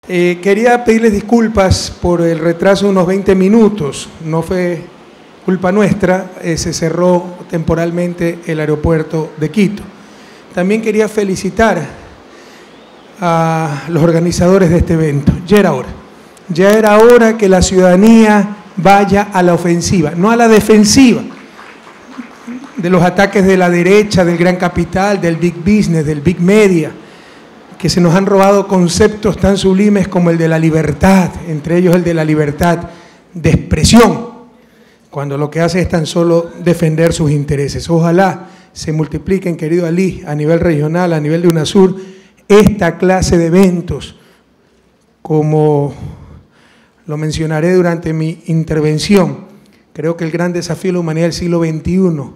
Quería pedirles disculpas por el retraso de unos 20 minutos. No fue culpa nuestra, se cerró temporalmente el aeropuerto de Quito. También quería felicitar a los organizadores de este evento. Ya era hora que la ciudadanía vaya a la ofensiva, no a la defensiva de los ataques de la derecha, del gran capital, del big business, del big media, que se nos han robado conceptos tan sublimes como el de la libertad, entre ellos el de la libertad de expresión, cuando lo que hace es tan solo defender sus intereses. Ojalá se multipliquen, querido Ali, a nivel regional, a nivel de UNASUR, esta clase de eventos, como lo mencionaré durante mi intervención. Creo que el gran desafío de la humanidad del siglo XXI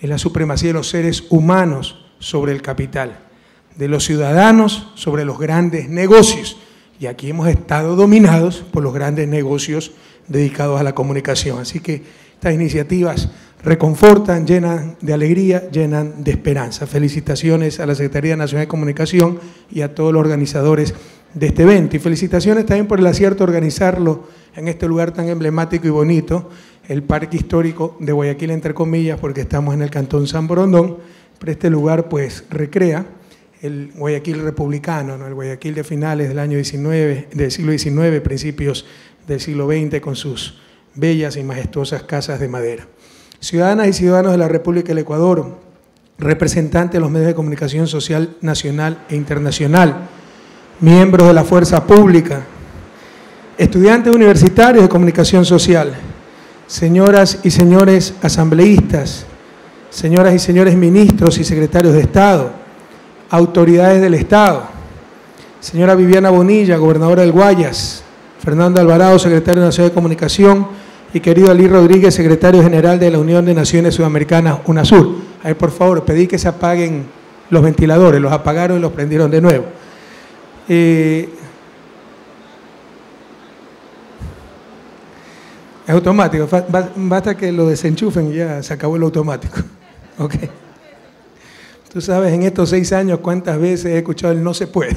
es la supremacía de los seres humanos sobre el capital, de los ciudadanos sobre los grandes negocios. Y aquí hemos estado dominados por los grandes negocios dedicados a la comunicación. Así que estas iniciativas reconfortan, llenan de alegría, llenan de esperanza. Felicitaciones a la Secretaría Nacional de Comunicación y a todos los organizadores de este evento. Y felicitaciones también por el acierto de organizarlo en este lugar tan emblemático y bonito, el Parque Histórico de Guayaquil, entre comillas, porque estamos en el Cantón San Borondón, pero este lugar pues recrea el Guayaquil republicano, ¿no? El Guayaquil de finales del año 19, del siglo XIX, principios del siglo XX, con sus bellas y majestuosas casas de madera. Ciudadanas y ciudadanos de la República del Ecuador, representantes de los medios de comunicación social nacional e internacional, miembros de la fuerza pública, estudiantes universitarios de comunicación social, señoras y señores asambleístas, señoras y señores ministros y secretarios de Estado, autoridades del Estado, señora Viviana Bonilla, gobernadora del Guayas, Fernando Alvarado, secretario nacional de Comunicación, y querido Ali Rodríguez, secretario general de la Unión de Naciones Sudamericanas, UNASUR. A ver, por favor, pedí que se apaguen los ventiladores, los apagaron y los prendieron de nuevo. Es automático, basta que lo desenchufen y ya se acabó el automático. Okay. Tú sabes, en estos 6 años, cuántas veces he escuchado el no se puede.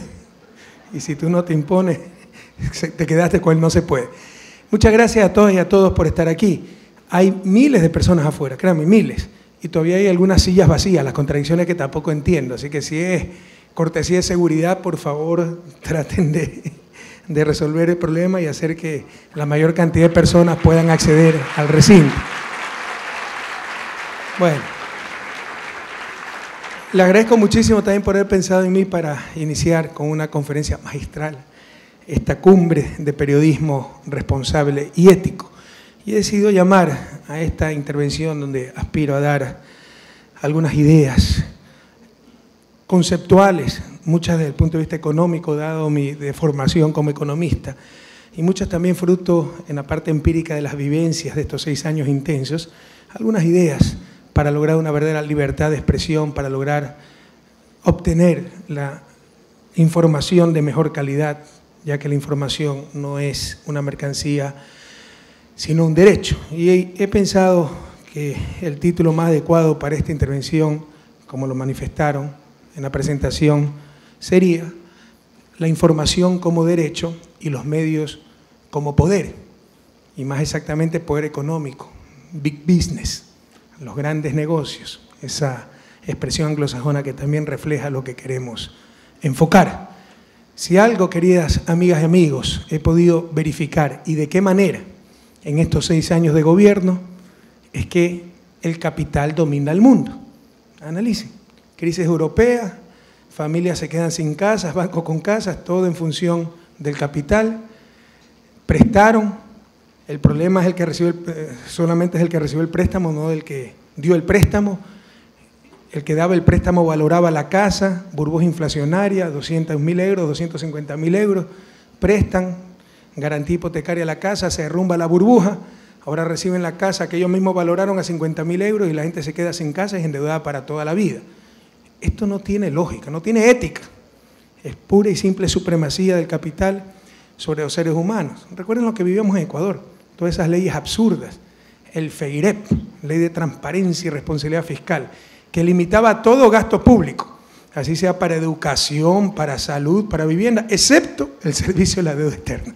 Y si tú no te impones, te quedaste con el no se puede. Muchas gracias a todas y a todos por estar aquí. Hay miles de personas afuera, créanme, miles. Y todavía hay algunas sillas vacías, las contradicciones que tampoco entiendo. Así que si es cortesía de seguridad, por favor, traten de resolver el problema y hacer que la mayor cantidad de personas puedan acceder al recinto. Bueno. Le agradezco muchísimo también por haber pensado en mí para iniciar con una conferencia magistral, esta cumbre de periodismo responsable y ético. Y he decidido llamar a esta intervención donde aspiro a dar algunas ideas conceptuales, muchas desde el punto de vista económico, dado mi formación como economista, y muchas también fruto en la parte empírica de las vivencias de estos 6 años intensos, algunas ideas para lograr una verdadera libertad de expresión, para lograr obtener la información de mejor calidad, ya que la información no es una mercancía, sino un derecho. Y he pensado que el título más adecuado para esta intervención, como lo manifestaron en la presentación, sería la información como derecho y los medios como poder, y más exactamente poder económico, big business, los grandes negocios, esa expresión anglosajona que también refleja lo que queremos enfocar. Si algo, queridas amigas y amigos, he podido verificar y de qué manera en estos 6 años de gobierno, es que el capital domina el mundo. Analicen, crisis europea, familias se quedan sin casas, bancos con casas, todo en función del capital, prestaron. El problema es el que recibe, solamente es el que recibió el préstamo, no el que dio el préstamo. El que daba el préstamo valoraba la casa, burbuja inflacionaria, 200.000 euros, 250.000 euros, prestan, garantía hipotecaria a la casa, se derrumba la burbuja, ahora reciben la casa que ellos mismos valoraron a 50.000 euros y la gente se queda sin casa y endeudada para toda la vida. Esto no tiene lógica, no tiene ética, es pura y simple supremacía del capital sobre los seres humanos. Recuerden lo que vivíamos en Ecuador, todas esas leyes absurdas, el FEIREP, Ley de Transparencia y Responsabilidad Fiscal, que limitaba todo gasto público. así sea para educación, para salud, para vivienda, excepto el servicio de la deuda externa.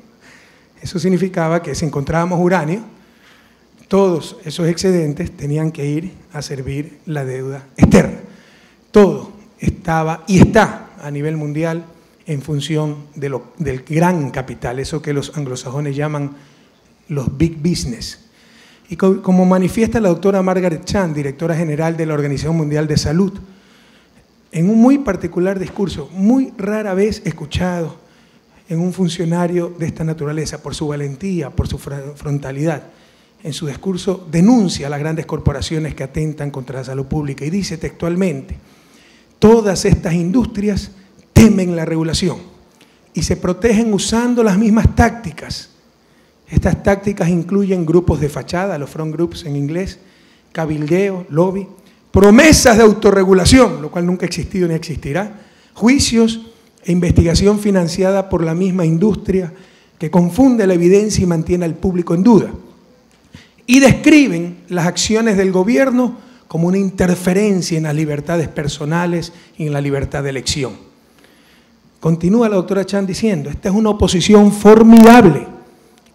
Eso significaba que si encontrábamos uranio, todos esos excedentes tenían que ir a servir la deuda externa. Todo estaba y está a nivel mundial en función del gran capital, eso que los anglosajones llaman los big business. Y como manifiesta la doctora Margaret Chan, directora general de la Organización Mundial de Salud, en un muy particular discurso, muy rara vez escuchado en un funcionario de esta naturaleza, por su valentía, por su frontalidad, en su discurso denuncia a las grandes corporaciones que atentan contra la salud pública y dice textualmente: todas estas industrias temen la regulación y se protegen usando las mismas tácticas. Estas tácticas incluyen grupos de fachada, los front groups en inglés, cabildeo, lobby, promesas de autorregulación, lo cual nunca ha existido ni existirá, juicios e investigación financiada por la misma industria que confunde la evidencia y mantiene al público en duda. Y describen las acciones del gobierno como una interferencia en las libertades personales y en la libertad de elección. Continúa la doctora Chan diciendo: esta es una oposición formidable.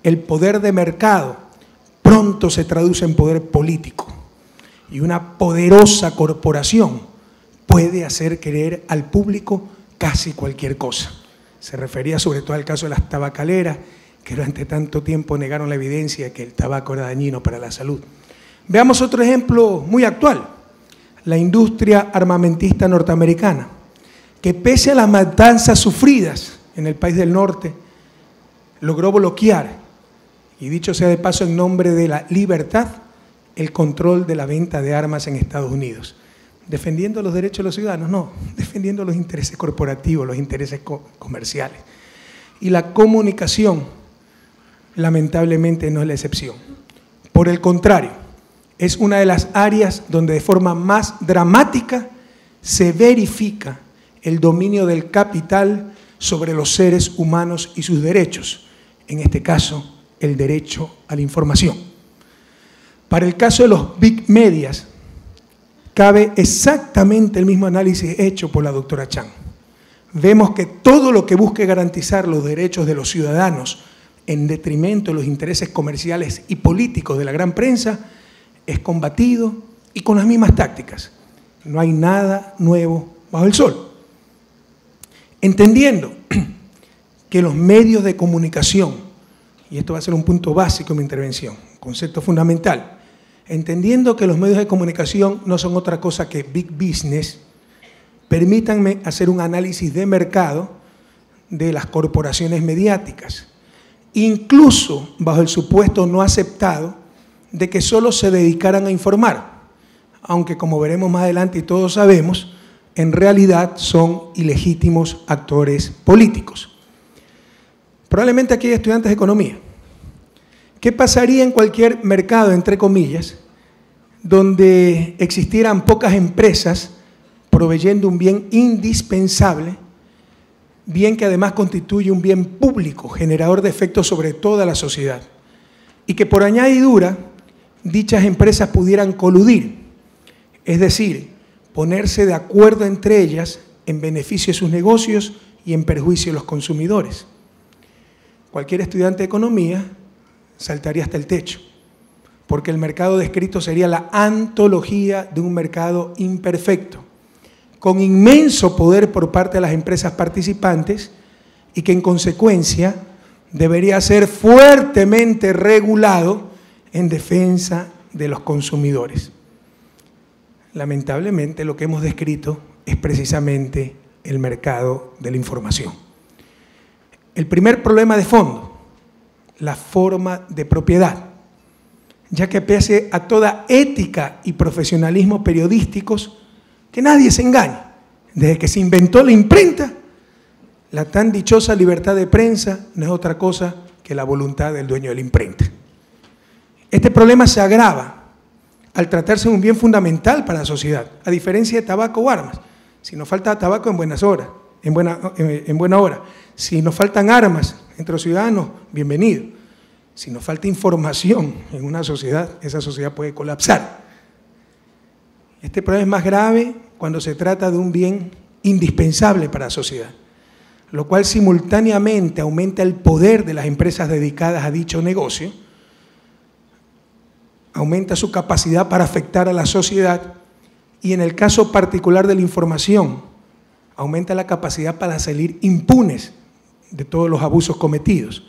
El poder de mercado pronto se traduce en poder político y una poderosa corporación puede hacer creer al público casi cualquier cosa. Se refería sobre todo al caso de las tabacaleras, que durante tanto tiempo negaron la evidencia de que el tabaco era dañino para la salud. Veamos otro ejemplo muy actual: la industria armamentista norteamericana, que pese a las matanzas sufridas en el país del norte, logró bloquear, y dicho sea de paso en nombre de la libertad, el control de la venta de armas en Estados Unidos. ¿Defendiendo los derechos de los ciudadanos? No, defendiendo los intereses corporativos, los intereses comerciales. Y la comunicación, lamentablemente, no es la excepción. Por el contrario, es una de las áreas donde de forma más dramática se verifica el dominio del capital sobre los seres humanos y sus derechos, en este caso, el derecho a la información. Para el caso de los big medias, cabe exactamente el mismo análisis hecho por la doctora Chan. Vemos que todo lo que busque garantizar los derechos de los ciudadanos en detrimento de los intereses comerciales y políticos de la gran prensa es combatido y con las mismas tácticas. No hay nada nuevo bajo el sol. Entendiendo que los medios de comunicación, y esto va a ser un punto básico de mi intervención, concepto fundamental, entendiendo que los medios de comunicación no son otra cosa que big business, permítanme hacer un análisis de mercado de las corporaciones mediáticas, incluso bajo el supuesto no aceptado de que solo se dedicaran a informar, aunque como veremos más adelante y todos sabemos, en realidad son ilegítimos actores políticos. Probablemente aquí hay estudiantes de economía. ¿Qué pasaría en cualquier mercado, entre comillas, donde existieran pocas empresas proveyendo un bien indispensable, bien que además constituye un bien público, generador de efectos sobre toda la sociedad, y que por añadidura dichas empresas pudieran coludir, es decir, ponerse de acuerdo entre ellas en beneficio de sus negocios y en perjuicio de los consumidores? Cualquier estudiante de economía saltaría hasta el techo, porque el mercado descrito sería la antología de un mercado imperfecto, con inmenso poder por parte de las empresas participantes y que en consecuencia debería ser fuertemente regulado en defensa de los consumidores. Lamentablemente lo que hemos descrito es precisamente el mercado de la información. El primer problema de fondo, la forma de propiedad, ya que pese a toda ética y profesionalismo periodísticos, que nadie se engañe, desde que se inventó la imprenta, la tan dichosa libertad de prensa no es otra cosa que la voluntad del dueño de la imprenta. Este problema se agrava al tratarse de un bien fundamental para la sociedad, a diferencia de tabaco o armas. Si nos falta tabaco, en buena hora. Si nos faltan armas entre los ciudadanos, bienvenido. Si nos falta información en una sociedad, esa sociedad puede colapsar. Este problema es más grave cuando se trata de un bien indispensable para la sociedad, lo cual simultáneamente aumenta el poder de las empresas dedicadas a dicho negocio, aumenta su capacidad para afectar a la sociedad y en el caso particular de la información, aumenta la capacidad para salir impunes de todos los abusos cometidos,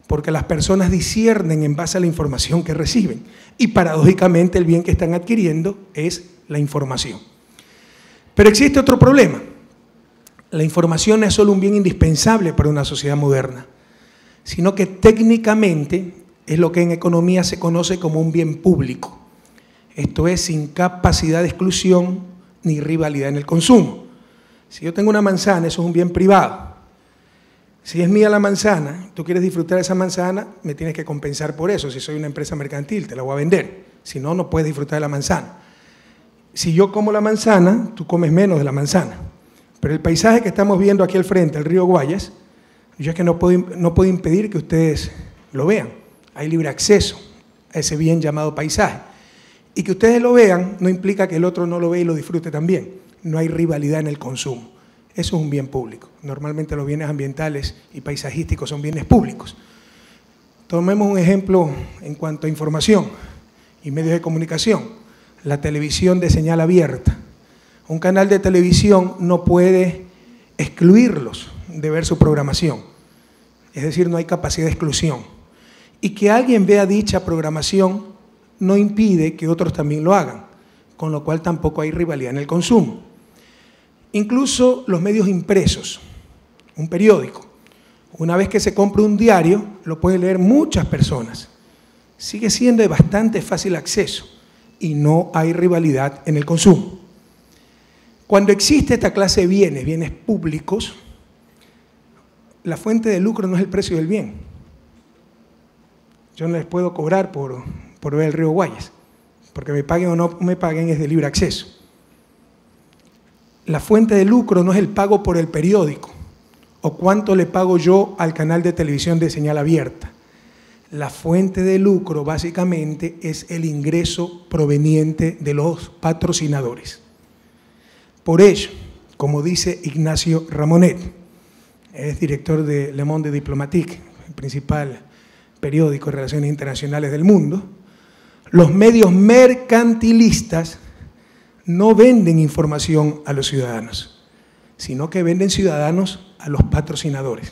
porque las personas disciernen en base a la información que reciben y paradójicamente el bien que están adquiriendo es la información. Pero existe otro problema. La información no es solo un bien indispensable para una sociedad moderna, sino que técnicamente es lo que en economía se conoce como un bien público. Esto es, sin capacidad de exclusión ni rivalidad en el consumo. Si yo tengo una manzana, eso es un bien privado. Si es mía la manzana, tú quieres disfrutar de esa manzana, me tienes que compensar por eso. Si soy una empresa mercantil, te la voy a vender. Si no, no puedes disfrutar de la manzana. Si yo como la manzana, tú comes menos de la manzana. Pero el paisaje que estamos viendo aquí al frente, el río Guayas, yo es que no puedo impedir que ustedes lo vean. Hay libre acceso a ese bien llamado paisaje. Y que ustedes lo vean no implica que el otro no lo vea y lo disfrute también. No hay rivalidad en el consumo. Eso es un bien público. Normalmente los bienes ambientales y paisajísticos son bienes públicos. Tomemos un ejemplo en cuanto a información y medios de comunicación. La televisión de señal abierta. Un canal de televisión no puede excluirlos de ver su programación. Es decir, no hay capacidad de exclusión. Y que alguien vea dicha programación no impide que otros también lo hagan, con lo cual tampoco hay rivalidad en el consumo. Incluso los medios impresos, un periódico, una vez que se compra un diario, lo pueden leer muchas personas. Sigue siendo de bastante fácil acceso y no hay rivalidad en el consumo. Cuando existe esta clase de bienes públicos, la fuente de lucro no es el precio del bien. Yo no les puedo cobrar por ver el río Guayas, porque me paguen o no me paguen es de libre acceso. La fuente de lucro no es el pago por el periódico o cuánto le pago yo al canal de televisión de señal abierta. La fuente de lucro básicamente es el ingreso proveniente de los patrocinadores. Por ello, como dice Ignacio Ramonet, es director de Le Monde Diplomatique, el principal periódico de relaciones internacionales del mundo, los medios mercantilistas no venden información a los ciudadanos, sino que venden ciudadanos a los patrocinadores.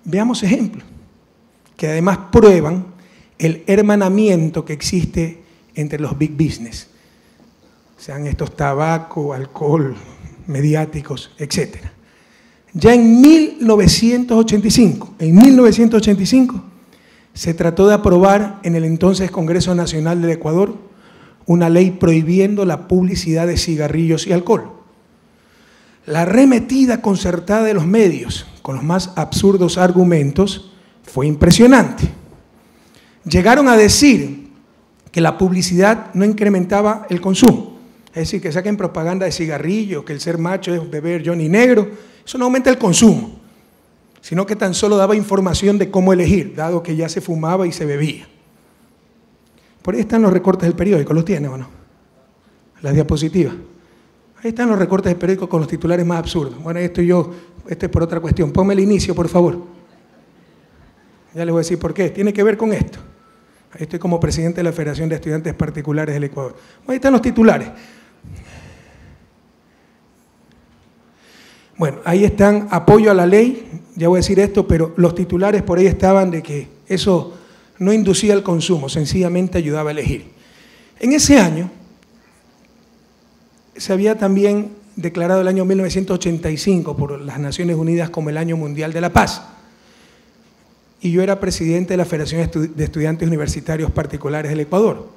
Veamos ejemplos que además prueban el hermanamiento que existe entre los big business, sean estos tabaco, alcohol, mediáticos, etc. Ya en 1985 se trató de aprobar en el entonces Congreso Nacional del Ecuador una ley prohibiendo la publicidad de cigarrillos y alcohol. La arremetida concertada de los medios con los más absurdos argumentos fue impresionante. Llegaron a decir que la publicidad no incrementaba el consumo, es decir, que saquen propaganda de cigarrillos, que el ser macho es beber Johnny Negro, eso no aumenta el consumo, sino que tan solo daba información de cómo elegir, dado que ya se fumaba y se bebía. Por ahí están los recortes del periódico, ¿los tiene o no? Las diapositivas. Ahí están los recortes del periódico con los titulares más absurdos. Bueno, esto es por otra cuestión. Ponme el inicio, por favor. Ya les voy a decir por qué. Tiene que ver con esto. Ahí estoy como presidente de la Federación de Estudiantes Particulares del Ecuador. Ahí están los titulares. Bueno, ahí están, apoyo a la ley, ya voy a decir esto, pero los titulares por ahí estaban de que eso no inducía el consumo, sencillamente ayudaba a elegir. En ese año se había también declarado el año 1985 por las Naciones Unidas como el Año Mundial de la Paz. Y yo era presidente de la Federación de Estudiantes Universitarios Particulares del Ecuador,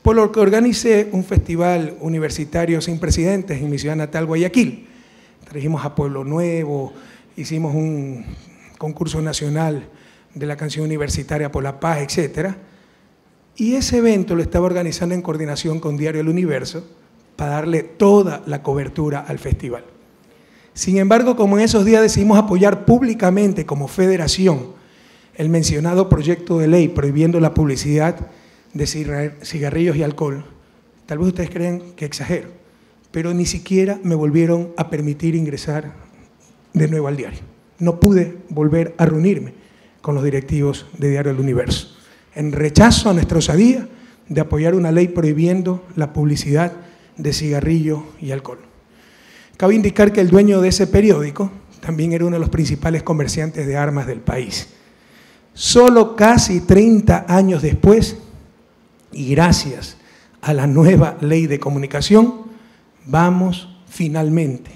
por lo que organicé un festival universitario sin precedentes en mi ciudad natal, Guayaquil. Trajimos a Pueblo Nuevo, hicimos un concurso nacional de la canción universitaria por la paz, etc. Y ese evento lo estaba organizando en coordinación con Diario El Universo para darle toda la cobertura al festival. Sin embargo, como en esos días decidimos apoyar públicamente como federación el mencionado proyecto de ley prohibiendo la publicidad de cigarrillos y alcohol, tal vez ustedes creen que exagero, pero ni siquiera me volvieron a permitir ingresar de nuevo al diario. No pude volver a reunirme con los directivos de Diario El Universo, en rechazo a nuestra osadía de apoyar una ley prohibiendo la publicidad de cigarrillo y alcohol. Cabe indicar que el dueño de ese periódico también era uno de los principales comerciantes de armas del país. Solo casi 30 años después, y gracias a la nueva ley de comunicación, vamos finalmente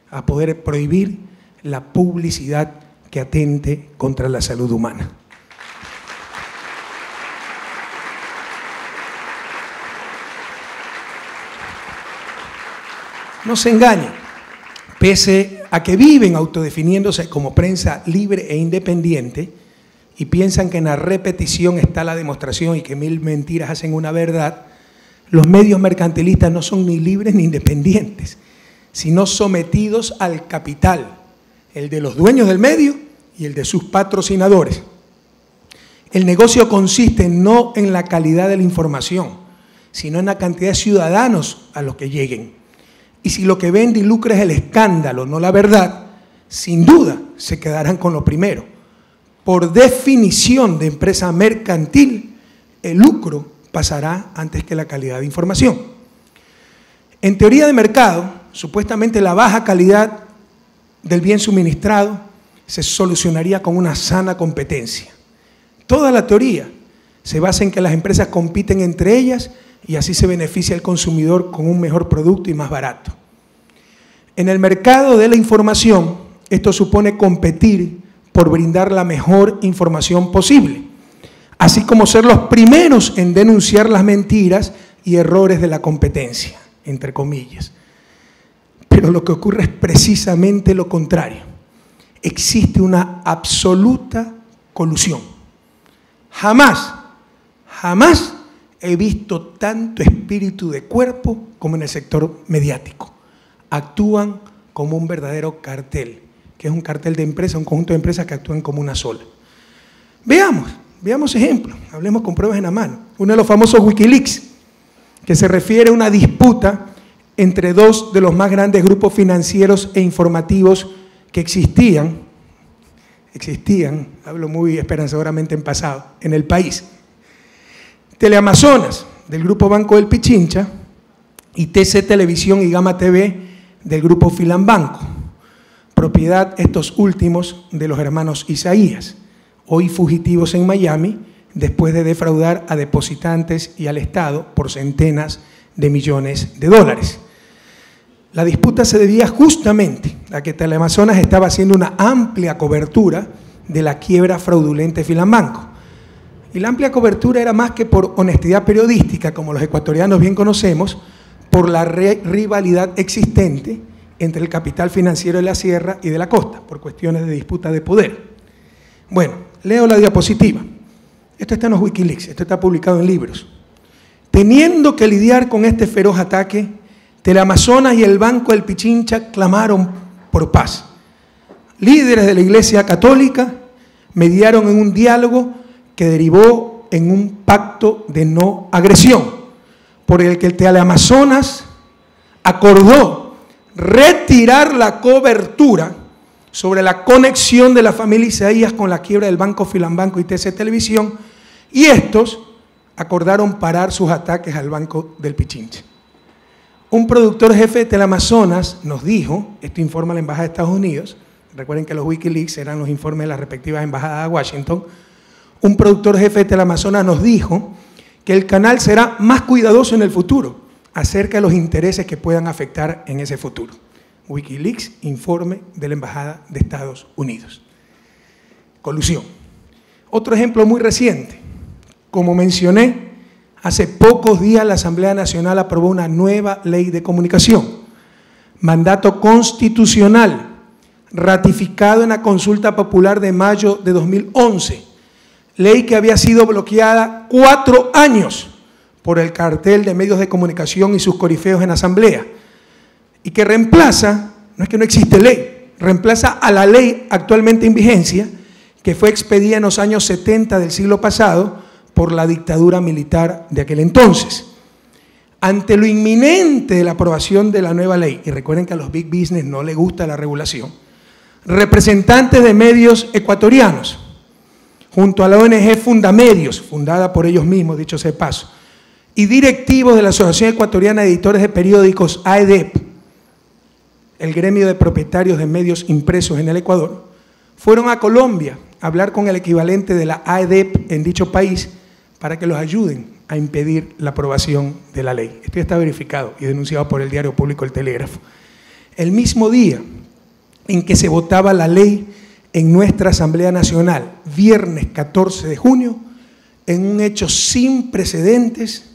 a poder prohibir la publicidad que atente contra la salud humana. No se engañen, pese a que viven autodefiniéndose como prensa libre e independiente y piensan que en la repetición está la demostración y que 1000 mentiras hacen una verdad, los medios mercantilistas no son ni libres ni independientes, sino sometidos al capital, el de los dueños del medio y el de sus patrocinadores. El negocio consiste no en la calidad de la información, sino en la cantidad de ciudadanos a los que lleguen. Y si lo que vende y lucra es el escándalo, no la verdad, sin duda se quedarán con lo primero. Por definición de empresa mercantil, el lucro pasará antes que la calidad de información. En teoría de mercado, supuestamente la baja calidad del bien suministrado se solucionaría con una sana competencia. Toda la teoría se basa en que las empresas compiten entre ellas y así se beneficia al consumidor con un mejor producto y más barato. En el mercado de la información, esto supone competir por brindar la mejor información posible, así como ser los primeros en denunciar las mentiras y errores de la competencia, entre comillas. Pero lo que ocurre es precisamente lo contrario. Existe una absoluta colusión. Jamás he visto tanto espíritu de cuerpo como en el sector mediático. Actúan como un verdadero cartel, que es un cartel de empresas, un conjunto de empresas que actúan como una sola. Veamos ejemplos, hablemos con pruebas en la mano. Uno de los famosos Wikileaks, que se refiere a una disputa entre dos de los más grandes grupos financieros e informativos que existían, hablo muy esperanzadoramente en pasado, en el país. Teleamazonas, del grupo Banco del Pichincha, y TC Televisión y Gama TV, del grupo Filambanco, propiedad estos últimos de los hermanos Isaías, hoy fugitivos en Miami, después de defraudar a depositantes y al Estado por centenas de millones de dólares. La disputa se debía justamente a que Teleamazonas estaba haciendo una amplia cobertura de la quiebra fraudulenta de Filambanco. Y la amplia cobertura era más que por honestidad periodística, como los ecuatorianos bien conocemos, por la rivalidad existente entre el capital financiero de la sierra y de la costa, por cuestiones de disputa de poder. Bueno, leo la diapositiva. Esto está en los Wikileaks, esto está publicado en libros. Teniendo que lidiar con este feroz ataque, Teleamazonas y el Banco del Pichincha clamaron por paz. Líderes de la Iglesia Católica mediaron en un diálogo que derivó en un pacto de no agresión, por el que el Teleamazonas acordó retirar la cobertura sobre la conexión de la familia Isaías con la quiebra del Banco Filambanco y TC Televisión, y estos acordaron parar sus ataques al Banco del Pichincha. Un productor jefe de Teleamazonas nos dijo, esto informa la Embajada de Estados Unidos, recuerden que los Wikileaks eran los informes de las respectivas embajadas de Washington, un productor jefe de Teleamazonas nos dijo que el canal será más cuidadoso en el futuro acerca de los intereses que puedan afectar en ese futuro. Wikileaks, informe de la Embajada de Estados Unidos. Colusión. Otro ejemplo muy reciente. Como mencioné, hace pocos días la Asamblea Nacional aprobó una nueva ley de comunicación, mandato constitucional, ratificado en la consulta popular de mayo de 2011, ley que había sido bloqueada 4 años por el cartel de medios de comunicación y sus corifeos en asamblea, y que reemplaza, no es que no existe ley, reemplaza a la ley actualmente en vigencia, que fue expedida en los años 70 del siglo pasado por la dictadura militar de aquel entonces. ante lo inminente de la aprobación de la nueva ley, y recuerden que a los big business no les gusta la regulación, representantes de medios ecuatorianos, junto a la ONG Fundamedios, fundada por ellos mismos, dicho sea de paso, y directivos de la Asociación Ecuatoriana de Editores de Periódicos, AEDEP, el gremio de propietarios de medios impresos en el Ecuador, fueron a Colombia a hablar con el equivalente de la AEDEP en dicho país para que los ayuden a impedir la aprobación de la ley. Esto ya está verificado y denunciado por el diario público El Telégrafo. El mismo día en que se votaba la ley en nuestra Asamblea Nacional, viernes 14 de junio, en un hecho sin precedentes,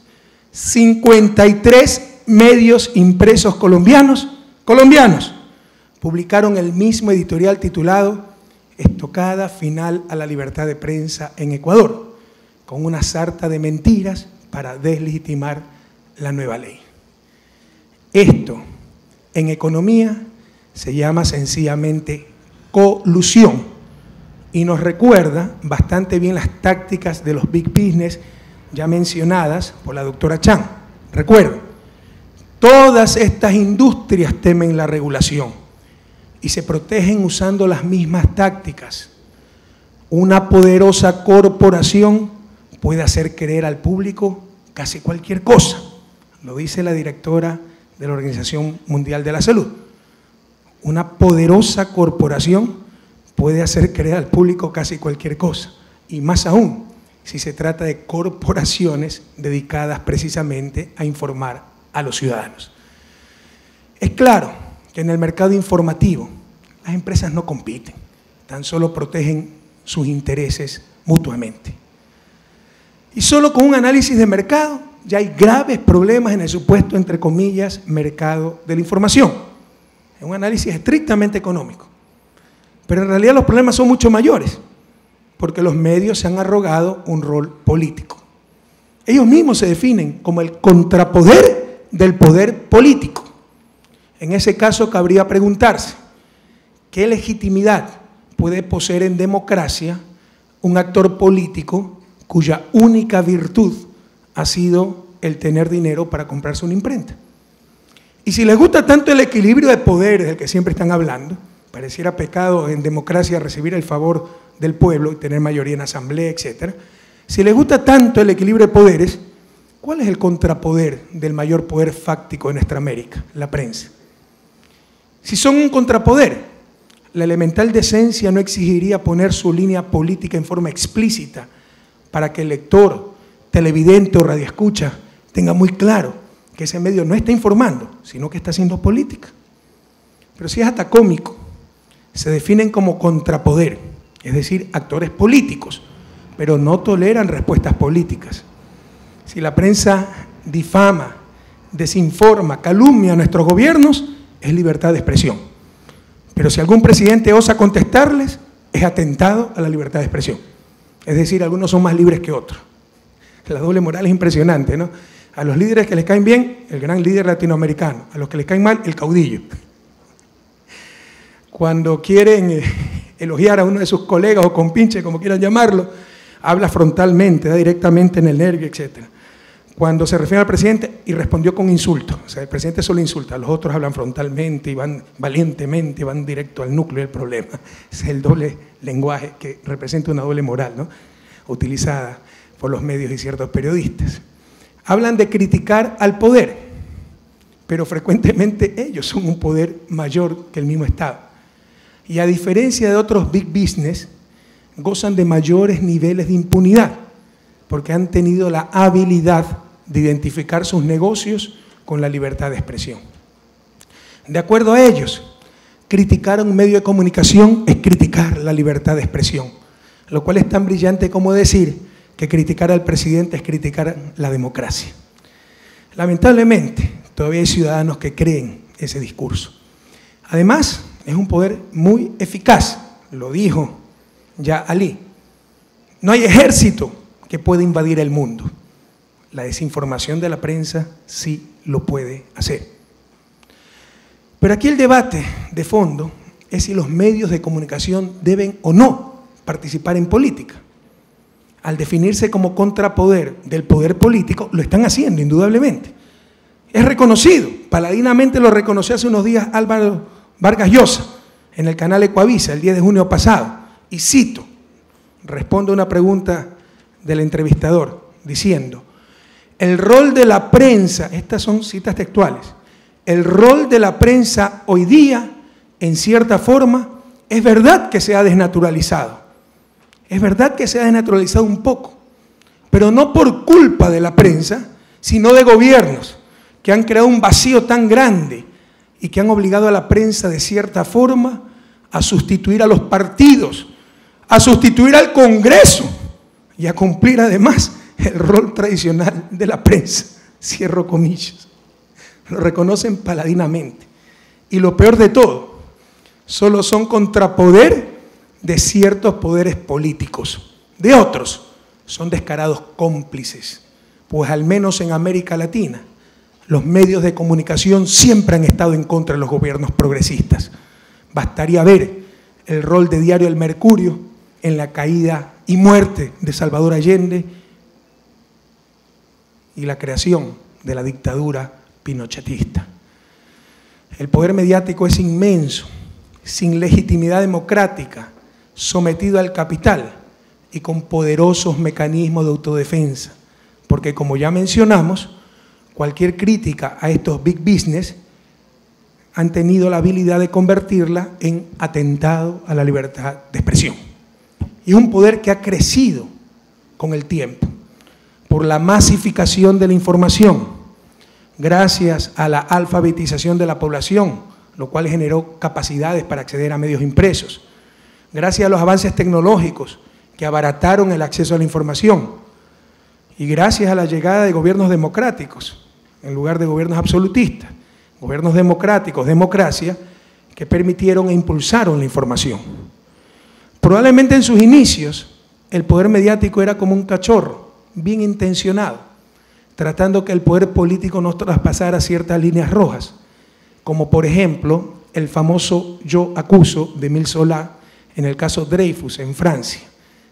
53 medios impresos colombianos, publicaron el mismo editorial titulado Estocada final a la libertad de prensa en Ecuador, con una sarta de mentiras para deslegitimar la nueva ley. Esto, en economía, se llama sencillamente colusión y nos recuerda bastante bien las tácticas de los big business ya mencionadas por la doctora Chan. Recuerden, todas estas industrias temen la regulación y se protegen usando las mismas tácticas. Una poderosa corporación puede hacer creer al público casi cualquier cosa, lo dice la directora de la Organización Mundial de la Salud. Una poderosa corporación puede hacer creer al público casi cualquier cosa, y más aún si se trata de corporaciones dedicadas precisamente a informar a los ciudadanos. Es claro que en el mercado informativo las empresas no compiten, tan solo protegen sus intereses mutuamente. Y solo con un análisis de mercado ya hay graves problemas en el supuesto, entre comillas, mercado de la información. Es un análisis estrictamente económico. Pero en realidad los problemas son mucho mayores, porque los medios se han arrogado un rol político. Ellos mismos se definen como el contrapoder del poder político. En ese caso cabría preguntarse, ¿qué legitimidad puede poseer en democracia un actor político cuya única virtud ha sido el tener dinero para comprarse una imprenta? Y si les gusta tanto el equilibrio de poderes del que siempre están hablando, pareciera pecado en democracia recibir el favor del pueblo y tener mayoría en asamblea, etc. Si les gusta tanto el equilibrio de poderes, ¿cuál es el contrapoder del mayor poder fáctico de nuestra América? La prensa. Si son un contrapoder, la elemental decencia no exigiría poner su línea política en forma explícita para que el lector, televidente o radioescucha tenga muy claro que ese medio no está informando, sino que está haciendo política. Pero si es hasta cómico, se definen como contrapoder, es decir, actores políticos, pero no toleran respuestas políticas. Si la prensa difama, desinforma, calumnia a nuestros gobiernos, es libertad de expresión. Pero si algún presidente osa contestarles, es atentado a la libertad de expresión. Es decir, algunos son más libres que otros. La doble moral es impresionante, ¿no? A los líderes que les caen bien, el gran líder latinoamericano. A los que les caen mal, el caudillo. Cuando quieren elogiar a uno de sus colegas o compinches, como quieran llamarlo, habla frontalmente, da directamente en el nervio, etc. Cuando se refiere al presidente, y respondió con insulto. O sea, el presidente solo insulta, los otros hablan frontalmente y van valientemente, van directo al núcleo del problema. Es el doble lenguaje que representa una doble moral, ¿no? Utilizada por los medios y ciertos periodistas. Hablan de criticar al poder, pero frecuentemente ellos son un poder mayor que el mismo Estado. Y a diferencia de otros big business, gozan de mayores niveles de impunidad, porque han tenido la habilidad de identificar sus negocios con la libertad de expresión. De acuerdo a ellos, criticar a un medio de comunicación es criticar la libertad de expresión, lo cual es tan brillante como decir que criticar al presidente es criticar la democracia. Lamentablemente, todavía hay ciudadanos que creen ese discurso. Además, es un poder muy eficaz, lo dijo ya Ali. No hay ejército que pueda invadir el mundo. La desinformación de la prensa sí lo puede hacer. Pero aquí el debate de fondo es si los medios de comunicación deben o no participar en política. Al definirse como contrapoder del poder político, lo están haciendo indudablemente. Es reconocido, paladinamente lo reconoció hace unos días Álvaro Vargas Llosa en el canal Ecuavisa el 10 de junio pasado. Y cito, respondo a una pregunta del entrevistador diciendo: el rol de la prensa, estas son citas textuales, el rol de la prensa hoy día, en cierta forma, es verdad que se ha desnaturalizado. Es verdad que se ha desnaturalizado un poco, pero no por culpa de la prensa, sino de gobiernos que han creado un vacío tan grande y que han obligado a la prensa de cierta forma a sustituir a los partidos, a sustituir al Congreso y a cumplir además el rol tradicional de la prensa. Cierro comillas. Lo reconocen paladinamente. Y lo peor de todo, solo son contrapoder de ciertos poderes políticos. De otros, son descarados cómplices. Pues al menos en América Latina, los medios de comunicación siempre han estado en contra de los gobiernos progresistas. Bastaría ver el rol de Diario El Mercurio en la caída y muerte de Salvador Allende y la creación de la dictadura pinochetista. El poder mediático es inmenso, sin legitimidad democrática, sometido al capital y con poderosos mecanismos de autodefensa, porque como ya mencionamos, cualquier crítica a estos big business han tenido la habilidad de convertirla en atentado a la libertad de expresión. Y es un poder que ha crecido con el tiempo, por la masificación de la información, gracias a la alfabetización de la población, lo cual generó capacidades para acceder a medios impresos, gracias a los avances tecnológicos que abarataron el acceso a la información y gracias a la llegada de gobiernos democráticos en lugar de gobiernos absolutistas, gobiernos democráticos, democracia, que permitieron e impulsaron la información. Probablemente en sus inicios el poder mediático era como un cachorro, bien intencionado, tratando que el poder político no traspasara ciertas líneas rojas, como por ejemplo el famoso yo acuso de Émile Zola en el caso Dreyfus en Francia,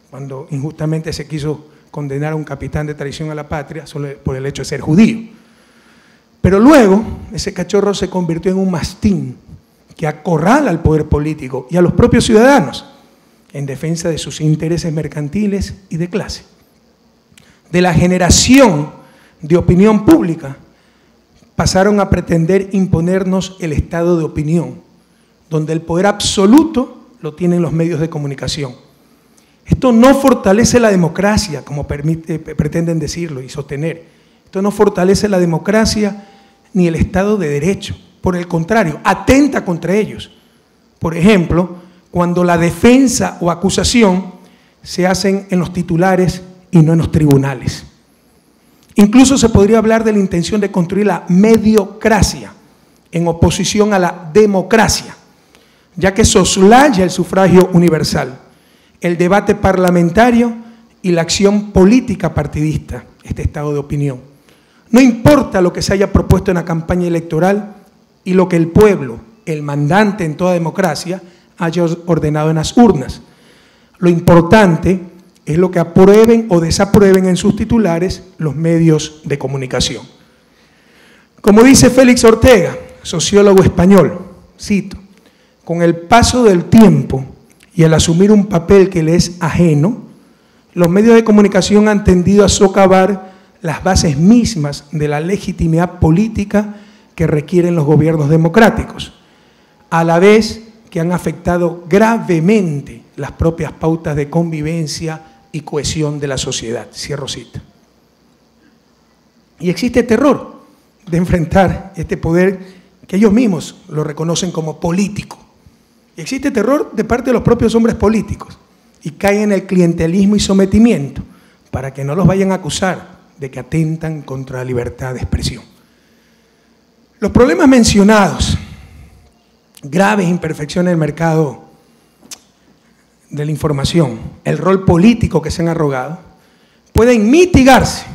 cuando injustamente se quiso condenar a un capitán de traición a la patria solo por el hecho de ser judío. Pero luego ese cachorro se convirtió en un mastín que acorrala al poder político y a los propios ciudadanos en defensa de sus intereses mercantiles y de clase. De la generación de opinión pública pasaron a pretender imponernos el estado de opinión, donde el poder absoluto lo tienen los medios de comunicación. Esto no fortalece la democracia, como pretenden decirlo y sostener. Esto no fortalece la democracia ni el Estado de Derecho. Por el contrario, atenta contra ellos. Por ejemplo, cuando la defensa o acusación se hacen en los titulares y no en los tribunales. Incluso se podría hablar de la intención de construir la mediocracia en oposición a la democracia, ya que soslaya el sufragio universal, el debate parlamentario y la acción política partidista, este estado de opinión. No importa lo que se haya propuesto en la campaña electoral y lo que el pueblo, el mandante en toda democracia, haya ordenado en las urnas. Lo importante es lo que aprueben o desaprueben en sus titulares los medios de comunicación. Como dice Félix Ortega, sociólogo español, cito, con el paso del tiempo y al asumir un papel que le es ajeno, los medios de comunicación han tendido a socavar las bases mismas de la legitimidad política que requieren los gobiernos democráticos, a la vez que han afectado gravemente las propias pautas de convivencia y cohesión de la sociedad. Cierro cita. Y existe terror de enfrentar este poder que ellos mismos lo reconocen como político. Y existe terror de parte de los propios hombres políticos y caen en el clientelismo y sometimiento para que no los vayan a acusar de que atentan contra la libertad de expresión. Los problemas mencionados, graves imperfecciones del mercado de la información, el rol político que se han arrogado, pueden mitigarse,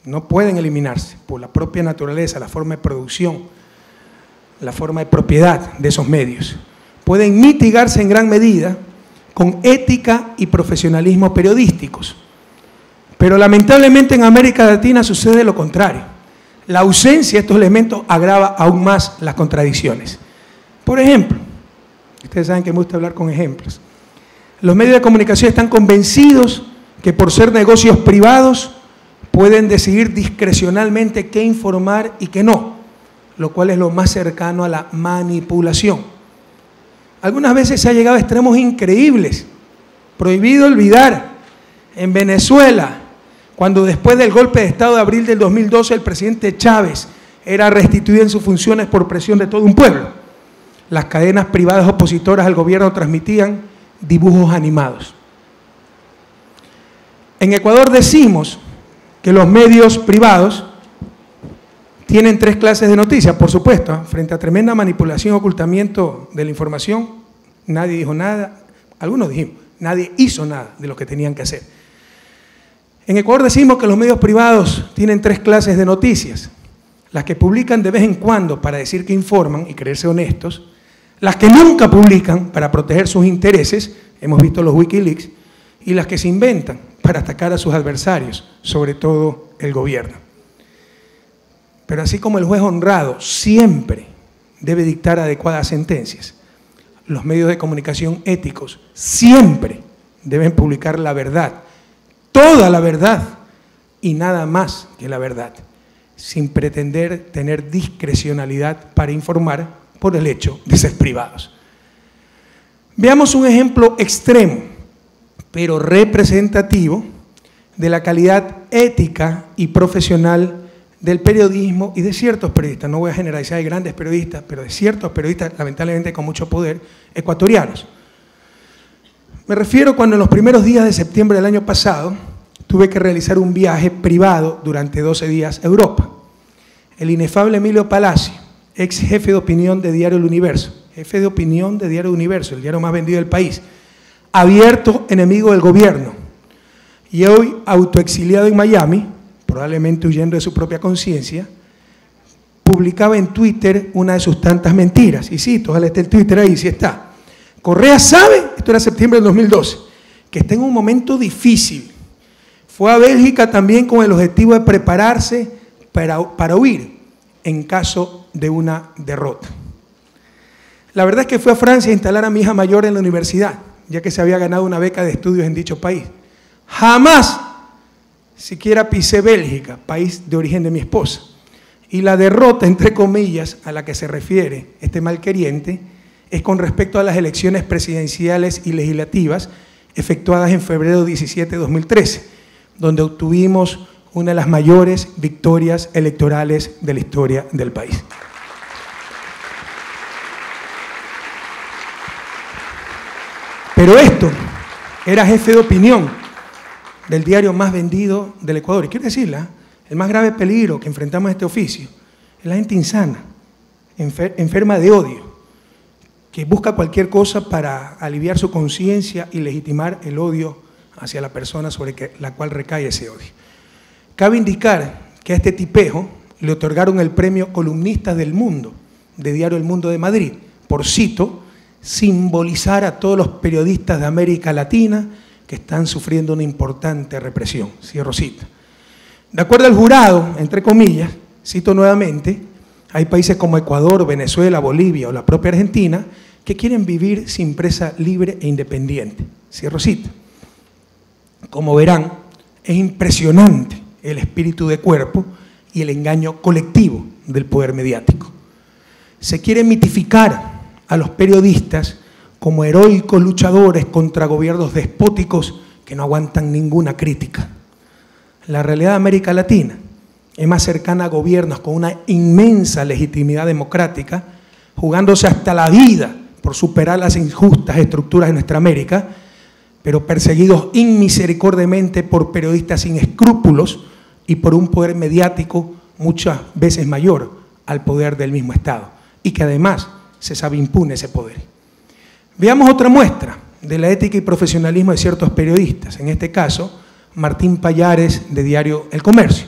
no pueden eliminarse por la propia naturaleza, la forma de producción, la forma de propiedad de esos medios. Pueden mitigarse en gran medida con ética y profesionalismo periodísticos. Pero lamentablemente en América Latina sucede lo contrario. La ausencia de estos elementos agrava aún más las contradicciones. Por ejemplo, ustedes saben que me gusta hablar con ejemplos. Los medios de comunicación están convencidos que por ser negocios privados pueden decidir discrecionalmente qué informar y qué no, lo cual es lo más cercano a la manipulación. Algunas veces se ha llegado a extremos increíbles. Prohibido olvidar, en Venezuela, cuando después del golpe de Estado de abril del 2012 el presidente Chávez era restituido en sus funciones por presión de todo un pueblo, las cadenas privadas opositoras al gobierno transmitían dibujos animados. En Ecuador decimos que los medios privados tienen 3 clases de noticias, por supuesto, frente a tremenda manipulación y ocultamiento de la información, nadie dijo nada, algunos dijimos, nadie hizo nada de lo que tenían que hacer. En Ecuador decimos que los medios privados tienen 3 clases de noticias, las que publican de vez en cuando para decir que informan y creerse honestos, las que nunca publican para proteger sus intereses, hemos visto los Wikileaks, y las que se inventan para atacar a sus adversarios, sobre todo el gobierno. Pero así como el juez honrado siempre debe dictar adecuadas sentencias, los medios de comunicación éticos siempre deben publicar la verdad, toda la verdad y nada más que la verdad, sin pretender tener discrecionalidad para informar por el hecho de ser privados. Veamos un ejemplo extremo, pero representativo, de la calidad ética y profesional del periodismo y de ciertos periodistas, no voy a generalizar, hay grandes periodistas, pero de ciertos periodistas, lamentablemente con mucho poder, ecuatorianos. Me refiero cuando en los primeros días de septiembre del año pasado tuve que realizar un viaje privado durante 12 días a Europa. El inefable Emilio Palacio, ex jefe de opinión de Diario El Universo, jefe de opinión de Diario El Universo, el diario más vendido del país, abierto enemigo del gobierno y hoy autoexiliado en Miami, probablemente huyendo de su propia conciencia, publicaba en Twitter una de sus tantas mentiras. Y cito, ojalá esté el Twitter ahí, sí está. Correa sabe, esto era septiembre del 2012, que está en un momento difícil. Fue a Bélgica también con el objetivo de prepararse para huir en caso de una derrota. La verdad es que fue a Francia a instalar a mi hija mayor en la universidad, ya que se había ganado una beca de estudios en dicho país. Jamás siquiera pisé Bélgica, país de origen de mi esposa. Y la derrota, entre comillas, a la que se refiere este malqueriente, es con respecto a las elecciones presidenciales y legislativas efectuadas en febrero 17 de 2013, donde obtuvimos una de las mayores victorias electorales de la historia del país. Pero esto era jefe de opinión del diario más vendido del Ecuador. Y quiero decirla, el más grave peligro que enfrentamos en este oficio es la gente insana, enferma de odio, que busca cualquier cosa para aliviar su conciencia y legitimar el odio hacia la persona sobre la cual recae ese odio. Cabe indicar que a este tipejo le otorgaron el premio Columnistas del Mundo, de Diario El Mundo de Madrid, por, cito, simbolizar a todos los periodistas de América Latina que están sufriendo una importante represión. Cierro cita. De acuerdo al jurado, entre comillas, cito nuevamente, hay países como Ecuador, Venezuela, Bolivia o la propia Argentina que quieren vivir sin prensa libre e independiente. Cierro cita. Como verán, es impresionante el espíritu de cuerpo y el engaño colectivo del poder mediático. Se quiere mitificar a los periodistas como heroicos luchadores contra gobiernos despóticos que no aguantan ninguna crítica. La realidad de América Latina es más cercana a gobiernos con una inmensa legitimidad democrática, jugándose hasta la vida por superar las injustas estructuras de nuestra América, pero perseguidos inmisericordiamente por periodistas sin escrúpulos y por un poder mediático muchas veces mayor al poder del mismo Estado, y que además se sabe impune ese poder. Veamos otra muestra de la ética y profesionalismo de ciertos periodistas, en este caso, Martín Pallares, de Diario El Comercio.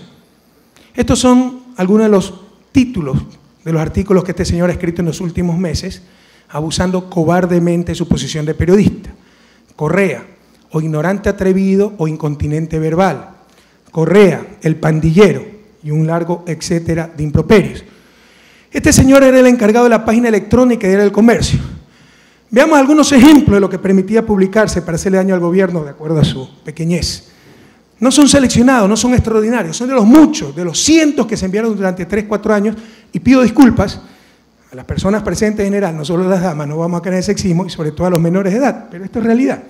Estos son algunos de los títulos de los artículos que este señor ha escrito en los últimos meses, abusando cobardemente de su posición de periodista. Correa, o ignorante atrevido o incontinente verbal. Correa, el pandillero, y un largo etcétera de improperios. Este señor era el encargado de la página electrónica de Diario del Comercio. Veamos algunos ejemplos de lo que permitía publicarse para hacerle daño al gobierno de acuerdo a su pequeñez. No son seleccionados, no son extraordinarios, son de los muchos, de los cientos que se enviaron durante 3, 4 años, y pido disculpas a las personas presentes en general, no solo a las damas, no vamos a caer en sexismo, y sobre todo a los menores de edad, pero esto es realidad.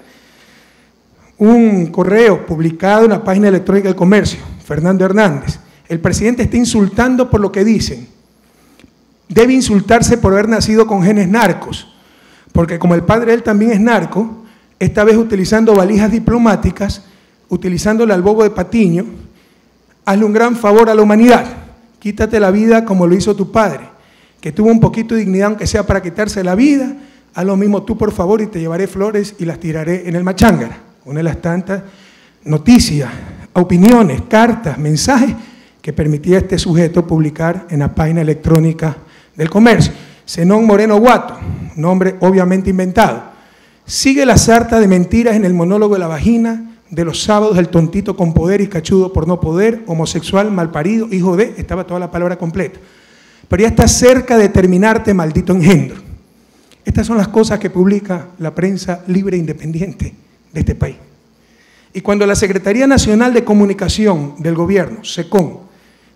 Un correo publicado en la página electrónica del comercio, Fernando Hernández: el presidente está insultando por lo que dicen, debe insultarse por haber nacido con genes narcos, porque como el padre de él también es narco, esta vez utilizando valijas diplomáticas, utilizándole al bobo de Patiño, hazle un gran favor a la humanidad, quítate la vida como lo hizo tu padre, que tuvo un poquito de dignidad aunque sea para quitarse la vida, haz lo mismo tú por favor y te llevaré flores y las tiraré en el Machángara. Una de las tantas noticias, opiniones, cartas, mensajes que permitía este sujeto publicar en la página electrónica del comercio. Zenón Moreno Guato, nombre obviamente inventado, sigue la sarta de mentiras en el monólogo de la vagina de los sábados, el tontito con poder y cachudo por no poder, homosexual, malparido, hijo de, estaba toda la palabra completa. Pero ya está cerca de terminarte, maldito engendro. Estas son las cosas que publica la prensa libre e independiente de este país. Y cuando la Secretaría Nacional de Comunicación del Gobierno, SECON,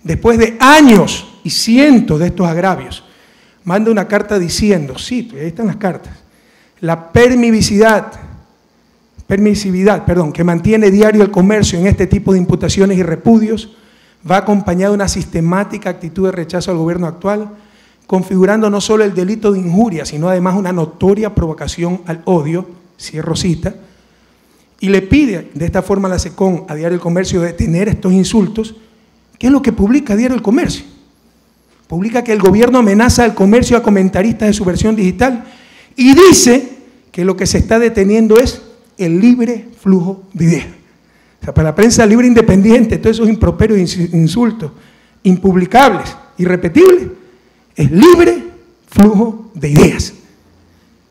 después de años y cientos de estos agravios, manda una carta diciendo, sí, ahí están las cartas, la permisividad, que mantiene Diario El Comercio en este tipo de imputaciones y repudios, va acompañada de una sistemática actitud de rechazo al gobierno actual, configurando no solo el delito de injuria, sino además una notoria provocación al odio, cierro cita, y le pide de esta forma a la SECON, a Diario El Comercio, detener estos insultos. ¿Qué es lo que publica Diario El Comercio? Publica que el gobierno amenaza al comercio a comentaristas de su versión digital y dice que lo que se está deteniendo es el libre flujo de ideas. O sea, para la prensa libre independiente, todos esos improperios e insultos impublicables, irrepetibles, es libre flujo de ideas.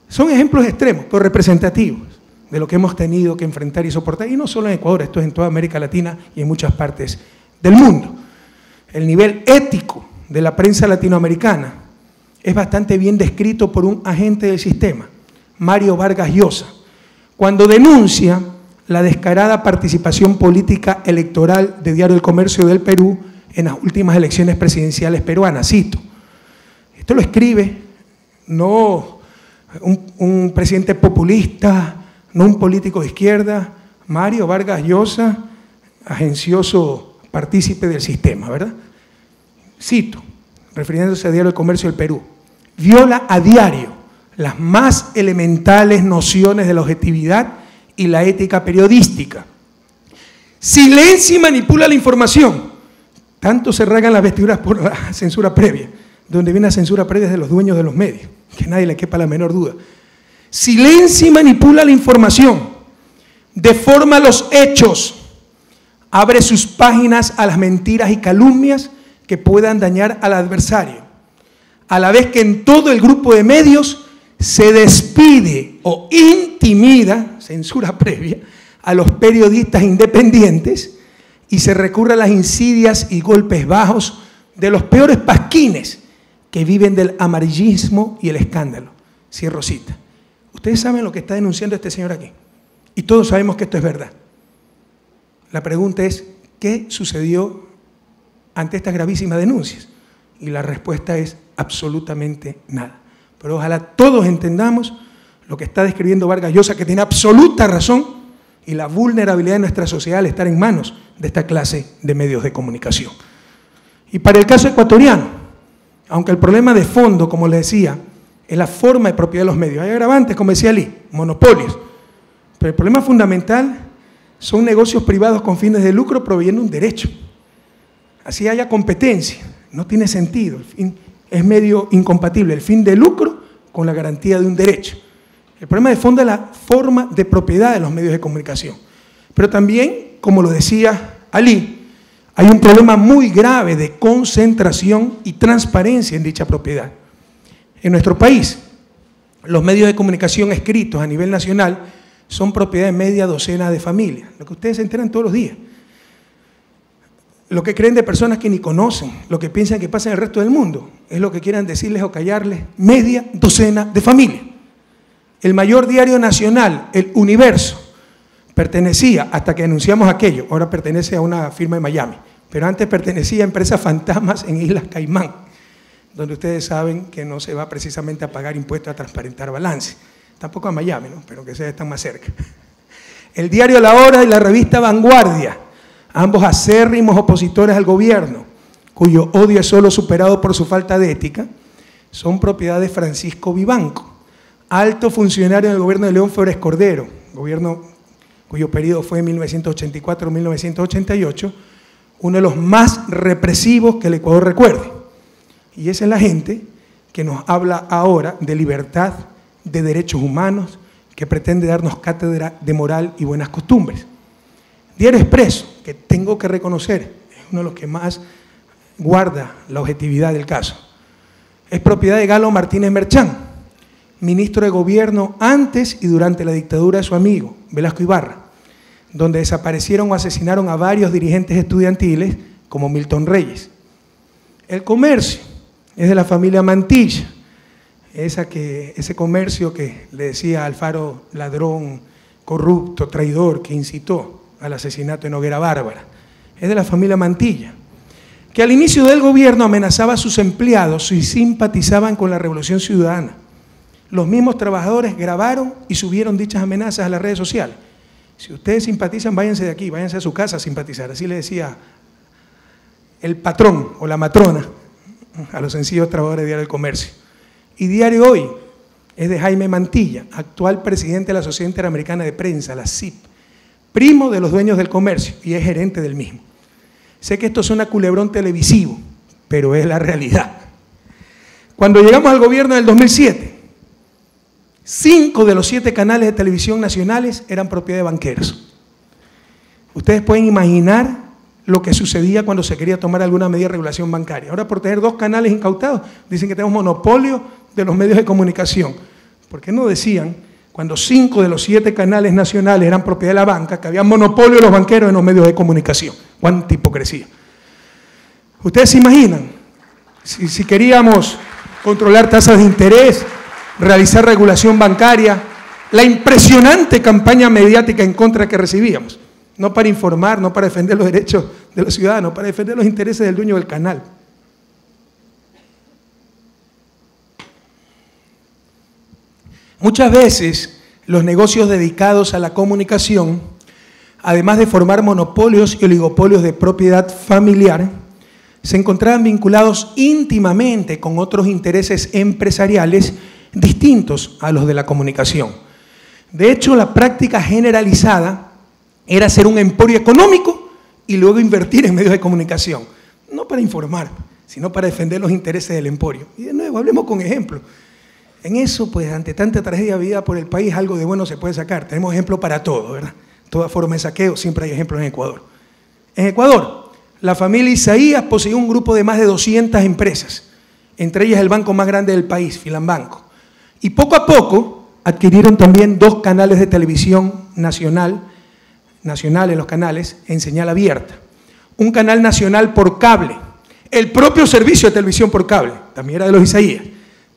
Son ejemplos extremos, pero representativos de lo que hemos tenido que enfrentar y soportar, y no solo en Ecuador, esto es en toda América Latina y en muchas partes del mundo. El nivel ético de la prensa latinoamericana es bastante bien descrito por un agente del sistema, Mario Vargas Llosa, cuando denuncia la descarada participación política electoral de Diario El Comercio del Perú en las últimas elecciones presidenciales peruanas. Cito, esto lo escribe no un presidente populista, no un político de izquierda, Mario Vargas Llosa, agencioso partícipe del sistema, ¿verdad? Cito, refiriéndose a Diario El Comercio del Perú, viola a diario las más elementales nociones de la objetividad y la ética periodística. Silencia y manipula la información. Tanto se rasgan las vestiduras por la censura previa, donde viene la censura previa de los dueños de los medios, que nadie le quepa la menor duda. Silencia y manipula la información, deforma los hechos, abre sus páginas a las mentiras y calumnias que puedan dañar al adversario, a la vez que en todo el grupo de medios se despide o intimida, censura previa, a los periodistas independientes y se recurre a las insidias y golpes bajos de los peores pasquines que viven del amarillismo y el escándalo. Cierro cita. Ustedes saben lo que está denunciando este señor aquí y todos sabemos que esto es verdad. La pregunta es, ¿qué sucedió ante estas gravísimas denuncias? Y la respuesta es absolutamente nada. Pero ojalá todos entendamos lo que está describiendo Vargas Llosa, que tiene absoluta razón, y la vulnerabilidad de nuestra sociedad al estar en manos de esta clase de medios de comunicación. Y para el caso ecuatoriano, aunque el problema de fondo, como les decía, es la forma de propiedad de los medios. Hay agravantes, como decía Ali, monopolios. Pero el problema fundamental son negocios privados con fines de lucro proveyendo un derecho. Así haya competencia, no tiene sentido, es medio incompatible el fin de lucro con la garantía de un derecho. El problema de fondo es la forma de propiedad de los medios de comunicación. Pero también, como lo decía Ali, hay un problema muy grave de concentración y transparencia en dicha propiedad. En nuestro país, los medios de comunicación escritos a nivel nacional son propiedad de media docena de familias, lo que ustedes se enteran todos los días. lo que creen de personas que ni conocen, lo que piensan que pasa en el resto del mundo, es lo que quieran decirles o callarles media docena de familias. El mayor diario nacional, El Universo, pertenecía, hasta que anunciamos aquello, ahora pertenece a una firma de Miami, pero antes pertenecía a empresas fantasmas en Islas Caimán, donde ustedes saben que no se va precisamente a pagar impuestos a transparentar balance. Tampoco a Miami, ¿no? Pero que ustedes están más cerca. El diario La Hora y la revista Vanguardia, ambos acérrimos opositores al gobierno, cuyo odio es solo superado por su falta de ética, son propiedad de Francisco Vivanco, alto funcionario del gobierno de León Febres Cordero, gobierno cuyo periodo fue en 1984-1988, uno de los más represivos que el Ecuador recuerde. Y esa es la gente que nos habla ahora de libertad, de derechos humanos, que pretende darnos cátedra de moral y buenas costumbres. Diario Expreso, que tengo que reconocer, es uno de los que más guarda la objetividad del caso. Es propiedad de Galo Martínez Merchán, ministro de gobierno antes y durante la dictadura de su amigo, Velasco Ibarra, donde desaparecieron o asesinaron a varios dirigentes estudiantiles, como Milton Reyes. El Comercio es de la familia Mantilla, ese comercio que le decía Alfaro ladrón, corrupto, traidor, que incitó al asesinato de Noguera Bárbara. Es de la familia Mantilla, que al inicio del gobierno amenazaba a sus empleados y simpatizaban con la Revolución Ciudadana. Los mismos trabajadores grabaron y subieron dichas amenazas a las redes sociales. Si ustedes simpatizan, váyanse de aquí, váyanse a su casa a simpatizar. Así le decía el patrón o la matrona a los sencillos trabajadores de Diario del Comercio. Y Diario Hoy es de Jaime Mantilla, actual presidente de la Sociedad Interamericana de Prensa, la SIP, primo de los dueños del Comercio y es gerente del mismo. Sé que esto suena culebrón televisivo, pero es la realidad. Cuando llegamos al gobierno del 2007, 5 de los 7 canales de televisión nacionales eran propiedad de banqueros. Ustedes pueden imaginar lo que sucedía cuando se quería tomar alguna medida de regulación bancaria. Ahora, por tener 2 canales incautados, dicen que tenemos monopolio de los medios de comunicación. ¿Por qué no decían, cuando 5 de los 7 canales nacionales eran propiedad de la banca, que había monopolio de los banqueros en los medios de comunicación? ¡Cuánta hipocresía! ¿Ustedes se imaginan? Si queríamos controlar tasas de interés, realizar regulación bancaria, la impresionante campaña mediática en contra que recibíamos, no para informar, no para defender los derechos de los ciudadanos, para defender los intereses del dueño del canal. Muchas veces los negocios dedicados a la comunicación, además de formar monopolios y oligopolios de propiedad familiar, se encontraban vinculados íntimamente con otros intereses empresariales distintos a los de la comunicación. De hecho, la práctica generalizada era hacer un emporio económico y luego invertir en medios de comunicación, no para informar, sino para defender los intereses del emporio. Y de nuevo, hablemos con ejemplos. En eso, pues, ante tanta tragedia vivida por el país, algo de bueno se puede sacar. Tenemos ejemplos para todo, ¿verdad? Toda forma de saqueo, siempre hay ejemplos en Ecuador. En Ecuador, la familia Isaías poseía un grupo de más de 200 empresas, entre ellas el banco más grande del país, Filambanco. Y poco a poco adquirieron también 2 canales de televisión nacionales, los canales, en señal abierta. Un canal nacional por cable, el propio servicio de televisión por cable, también era de los Isaías.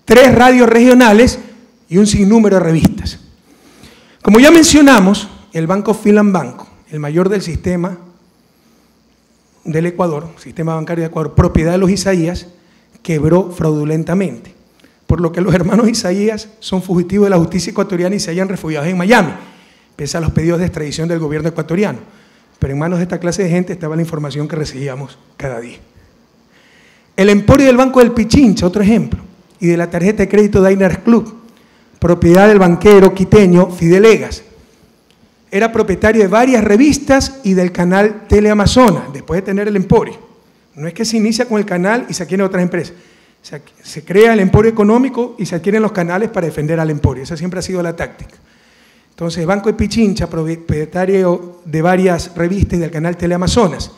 3 radios regionales y un sinnúmero de revistas. Como ya mencionamos, el banco Filambanco, el mayor del sistema del Ecuador, sistema bancario de Ecuador, propiedad de los Isaías, quebró fraudulentamente, por lo que los hermanos Isaías son fugitivos de la justicia ecuatoriana y se hallan refugiados en Miami, pese a los pedidos de extradición del gobierno ecuatoriano. Pero en manos de esta clase de gente estaba la información que recibíamos cada día. El emporio del Banco del Pichincha, otro ejemplo, y de la tarjeta de crédito Diners Club, propiedad del banquero quiteño Fidel Egas. Era propietario de varias revistas y del canal Teleamazonas, después de tener el emporio. No es que se inicia con el canal y se adquieren otras empresas. Se crea el emporio económico y se adquieren los canales para defender al emporio. Esa siempre ha sido la táctica. Entonces, Banco de Pichincha, propietario de varias revistas y del canal Teleamazonas,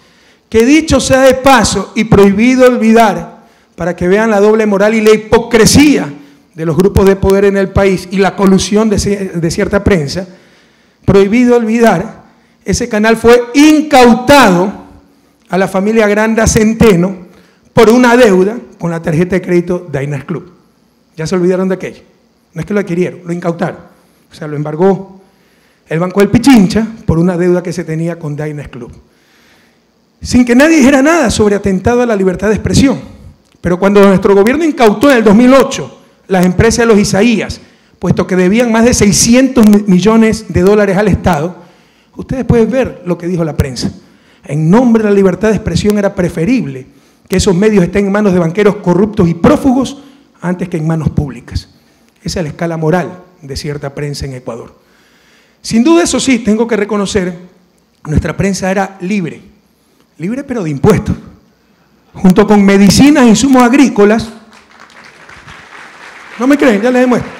que dicho sea de paso y prohibido olvidar, para que vean la doble moral y la hipocresía de los grupos de poder en el país y la colusión de cierta prensa, prohibido olvidar, ese canal fue incautado a la familia Granda Centeno por una deuda con la tarjeta de crédito Diners Club. Ya se olvidaron de aquello. No es que lo adquirieron, lo incautaron. O sea, lo embargó el Banco del Pichincha por una deuda que se tenía con Diners Club. Sin que nadie dijera nada sobre atentado a la libertad de expresión. Pero cuando nuestro gobierno incautó en el 2008 las empresas de los Isaías, puesto que debían más de 600 millones de dólares al Estado, ustedes pueden ver lo que dijo la prensa. En nombre de la libertad de expresión era preferible que esos medios estén en manos de banqueros corruptos y prófugos antes que en manos públicas. Esa es la escala moral de cierta prensa en Ecuador. Sin duda, eso sí, tengo que reconocer, nuestra prensa era libre pero de impuestos, junto con medicinas e insumos agrícolas. ¿No me creen? Ya les demuestro.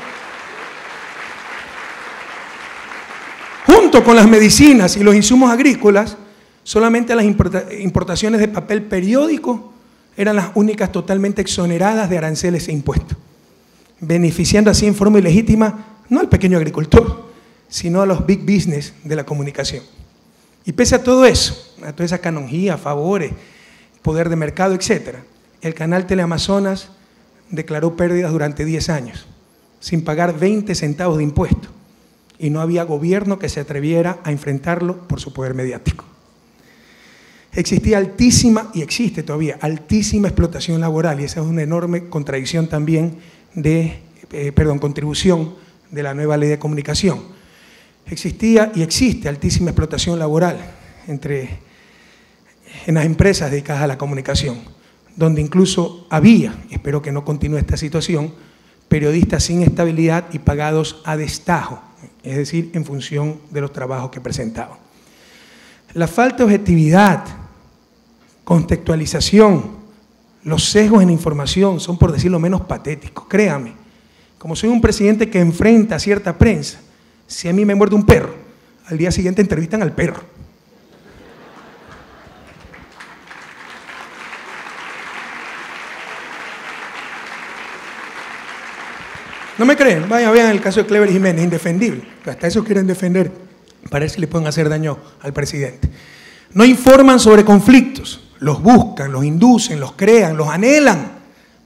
Junto con las medicinas y los insumos agrícolas, solamente las importaciones de papel periódico eran las únicas totalmente exoneradas de aranceles e impuestos, beneficiando así en forma ilegítima no al pequeño agricultor, sino a los big business de la comunicación. Y pese a todo eso, a toda esa canonjía, favores, poder de mercado, etc., el canal Teleamazonas declaró pérdidas durante 10 años, sin pagar 20 centavos de impuesto, y no había gobierno que se atreviera a enfrentarlo por su poder mediático. Existía altísima, y existe todavía, altísima explotación laboral, y esa es una enorme contradicción también contribución de la nueva ley de comunicación. Existía y existe altísima explotación laboral en las empresas dedicadas a la comunicación, donde incluso había, espero que no continúe esta situación, periodistas sin estabilidad y pagados a destajo, es decir, en función de los trabajos que presentaban. La falta de objetividad, contextualización, los sesgos en la información son, por decirlo menos, patéticos. Créame, como soy un presidente que enfrenta a cierta prensa, si a mí me muerde un perro, al día siguiente entrevistan al perro. ¿No me creen? Vayan, vean el caso de Clever Jiménez, indefendible. Hasta eso quieren defender para ver si le pueden hacer daño al presidente. No informan sobre conflictos, los buscan, los inducen, los crean, los anhelan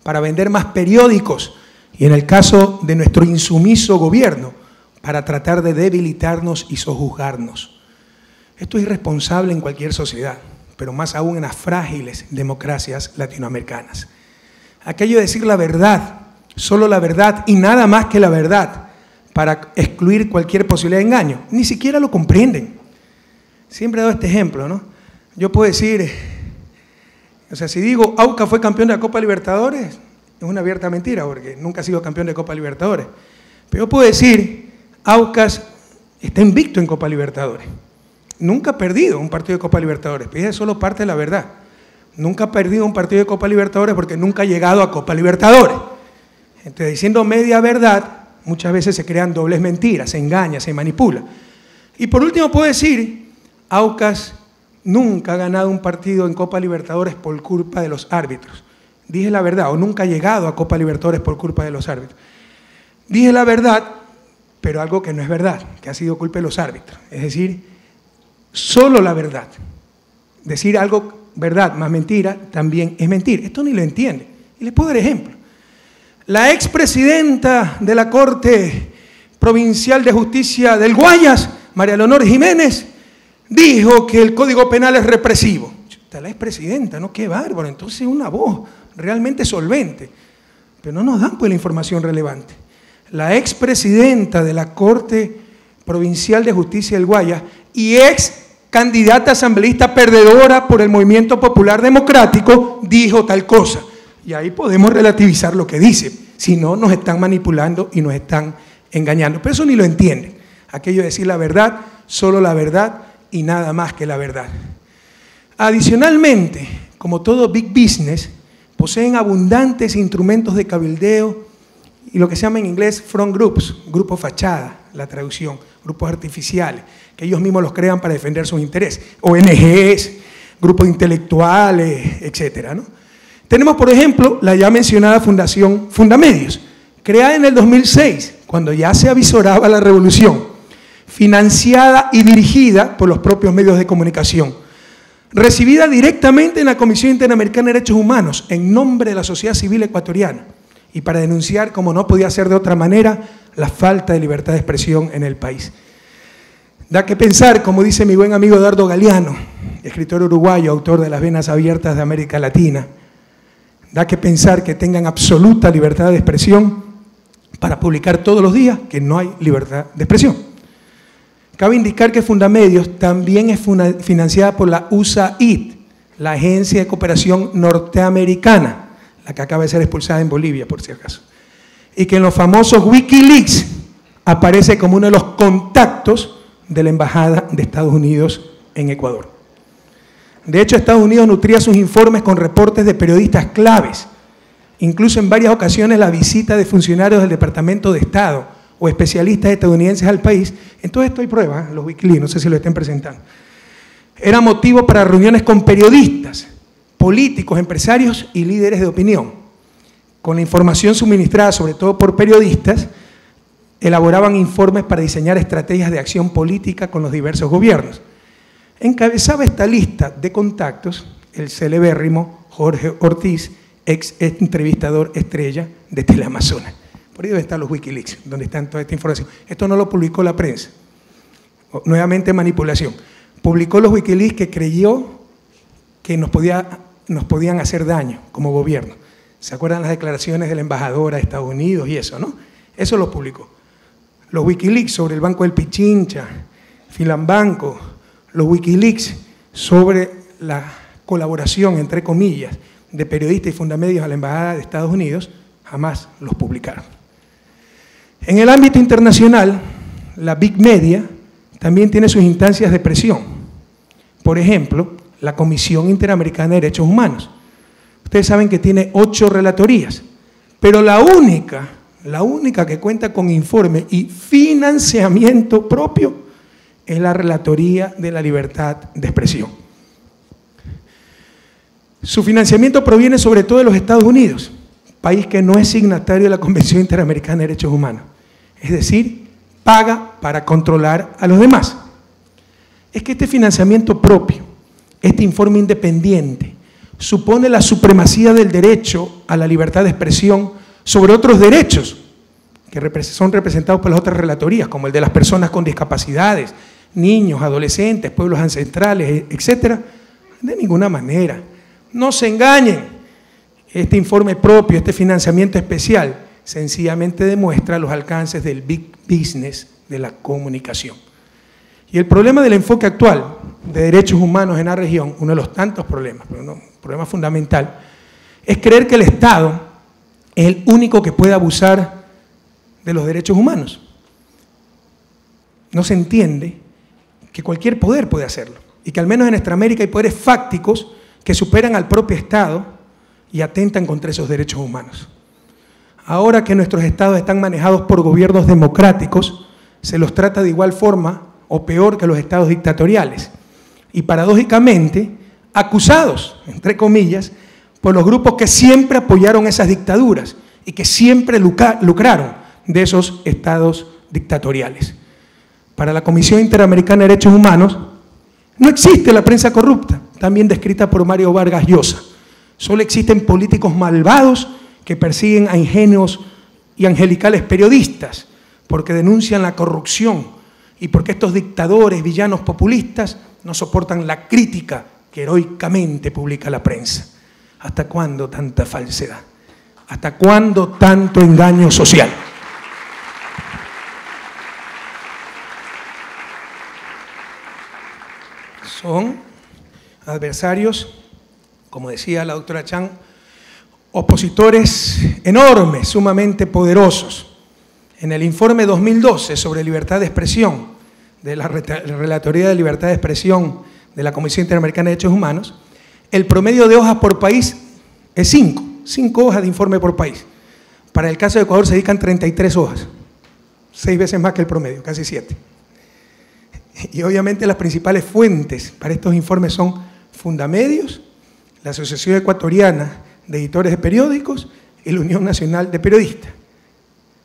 para vender más periódicos y en el caso de nuestro insumiso gobierno, para tratar de debilitarnos y sojuzgarnos. Esto es irresponsable en cualquier sociedad, pero más aún en las frágiles democracias latinoamericanas. Aquello de decir la verdad, solo la verdad y nada más que la verdad, para excluir cualquier posibilidad de engaño, ni siquiera lo comprenden. Siempre he dado este ejemplo, ¿no? Yo puedo decir, o sea, si digo Aucas fue campeón de la Copa Libertadores, es una abierta mentira, porque nunca ha sido campeón de Copa Libertadores. Pero yo puedo decir, Aucas está invicto en Copa Libertadores. Nunca ha perdido un partido de Copa Libertadores, pero es solo parte de la verdad. Nunca ha perdido un partido de Copa Libertadores porque nunca ha llegado a Copa Libertadores. Entonces, diciendo media verdad, muchas veces se crean dobles mentiras, se engaña, se manipula. Y por último puedo decir, Aucas nunca ha ganado un partido en Copa Libertadores por culpa de los árbitros. Dije la verdad, o nunca ha llegado a Copa Libertadores por culpa de los árbitros. Dije la verdad, pero algo que no es verdad, que ha sido culpa de los árbitros. Es decir, solo la verdad. Decir algo verdad más mentira también es mentir. Esto ni lo entiende. Y les puedo dar ejemplo. La expresidenta de la Corte Provincial de Justicia del Guayas, María Leonor Jiménez, dijo que el Código Penal es represivo. La expresidenta, ¿no? Qué bárbaro. Entonces una voz realmente solvente. Pero no nos dan pues la información relevante. La expresidenta de la Corte Provincial de Justicia del Guayas y ex candidata asambleísta perdedora por el Movimiento Popular Democrático dijo tal cosa. Y ahí podemos relativizar lo que dice. Si no, nos están manipulando y nos están engañando. Pero eso ni lo entienden. Aquello de decir la verdad, solo la verdad y nada más que la verdad. Adicionalmente, como todo big business, poseen abundantes instrumentos de cabildeo y lo que se llama en inglés front groups, grupos fachada, la traducción, grupos artificiales, que ellos mismos los crean para defender sus intereses, ONGs, grupos intelectuales, etcétera, ¿no? Tenemos, por ejemplo, la ya mencionada Fundación Fundamedios, creada en el 2006, cuando ya se avisoraba la revolución, financiada y dirigida por los propios medios de comunicación. recibida directamente en la Comisión Interamericana de Derechos Humanos, en nombre de la sociedad civil ecuatoriana, y para denunciar, como no podía ser de otra manera, la falta de libertad de expresión en el país. Da que pensar, como dice mi buen amigo Eduardo Galeano, escritor uruguayo, autor de Las Venas Abiertas de América Latina, da que pensar que tengan absoluta libertad de expresión para publicar todos los días que no hay libertad de expresión. Cabe indicar que Fundamedios también es financiada por la USAID, la Agencia de Cooperación Norteamericana, la que acaba de ser expulsada en Bolivia, por si acaso, y que en los famosos Wikileaks aparece como uno de los contactos de la Embajada de Estados Unidos en Ecuador. De hecho, Estados Unidos nutría sus informes con reportes de periodistas claves, incluso en varias ocasiones la visita de funcionarios del Departamento de Estado o especialistas estadounidenses al país. En todo esto hay pruebas, los Wikileaks, no sé si lo estén presentando. Era motivo para reuniones con periodistas, políticos, empresarios y líderes de opinión. Con la información suministrada, sobre todo por periodistas, elaboraban informes para diseñar estrategias de acción política con los diversos gobiernos. Encabezaba esta lista de contactos el celebérrimo Jorge Ortiz, ex entrevistador estrella de Teleamazonas. Por ahí deben estar los Wikileaks, donde está toda esta información. Esto no lo publicó la prensa. Nuevamente manipulación. Publicó los Wikileaks que creyó que nos podían hacer daño como gobierno. ¿Se acuerdan las declaraciones de la embajadora de Estados Unidos y eso, no? Eso lo publicó. Los Wikileaks sobre el Banco del Pichincha, Filambanco, los Wikileaks sobre la colaboración, entre comillas, de periodistas y Fundamedios a la Embajada de Estados Unidos, jamás los publicaron. En el ámbito internacional, la Big Media también tiene sus instancias de presión. Por ejemplo, la Comisión Interamericana de Derechos Humanos. Ustedes saben que tiene 8 relatorías, pero la única que cuenta con informe y financiamiento propio es la Relatoría de la Libertad de Expresión. Su financiamiento proviene sobre todo de los Estados Unidos, país que no es signatario de la Convención Interamericana de Derechos Humanos. Es decir, paga para controlar a los demás. Es que este financiamiento propio, este informe independiente, supone la supremacía del derecho a la libertad de expresión sobre otros derechos que son representados por las otras relatorías, como el de las personas con discapacidades, niños, adolescentes, pueblos ancestrales, etcétera. De ninguna manera. No se engañen. Este informe propio, este financiamiento especial, sencillamente demuestra los alcances del big business de la comunicación. Y el problema del enfoque actual de derechos humanos en la región, uno de los tantos problemas, pero no, un problema fundamental, es creer que el Estado es el único que puede abusar de los derechos humanos. No se entiende que cualquier poder puede hacerlo y que al menos en nuestra América hay poderes fácticos que superan al propio Estado y atentan contra esos derechos humanos. Ahora que nuestros estados están manejados por gobiernos democráticos, se los trata de igual forma o peor que los estados dictatoriales y paradójicamente acusados, entre comillas, por los grupos que siempre apoyaron esas dictaduras y que siempre lucraron de esos estados dictatoriales. Para la Comisión Interamericana de Derechos Humanos no existe la prensa corrupta, también descrita por Mario Vargas Llosa. Solo existen políticos malvados que persiguen a ingenuos y angelicales periodistas porque denuncian la corrupción y porque estos dictadores, villanos populistas no soportan la crítica que heroicamente publica la prensa. ¿Hasta cuándo tanta falsedad? ¿Hasta cuándo tanto engaño social? Son adversarios, como decía la doctora Chan, opositores enormes, sumamente poderosos. En el informe 2012 sobre libertad de expresión de la Relatoría de Libertad de Expresión de la Comisión Interamericana de Derechos Humanos, el promedio de hojas por país es 5 hojas de informe por país. Para el caso de Ecuador se dedican 33 hojas, 6 veces más que el promedio, casi 7. Y obviamente las principales fuentes para estos informes son Fundamedios, la Asociación Ecuatoriana de Editores de Periódicos y la Unión Nacional de Periodistas.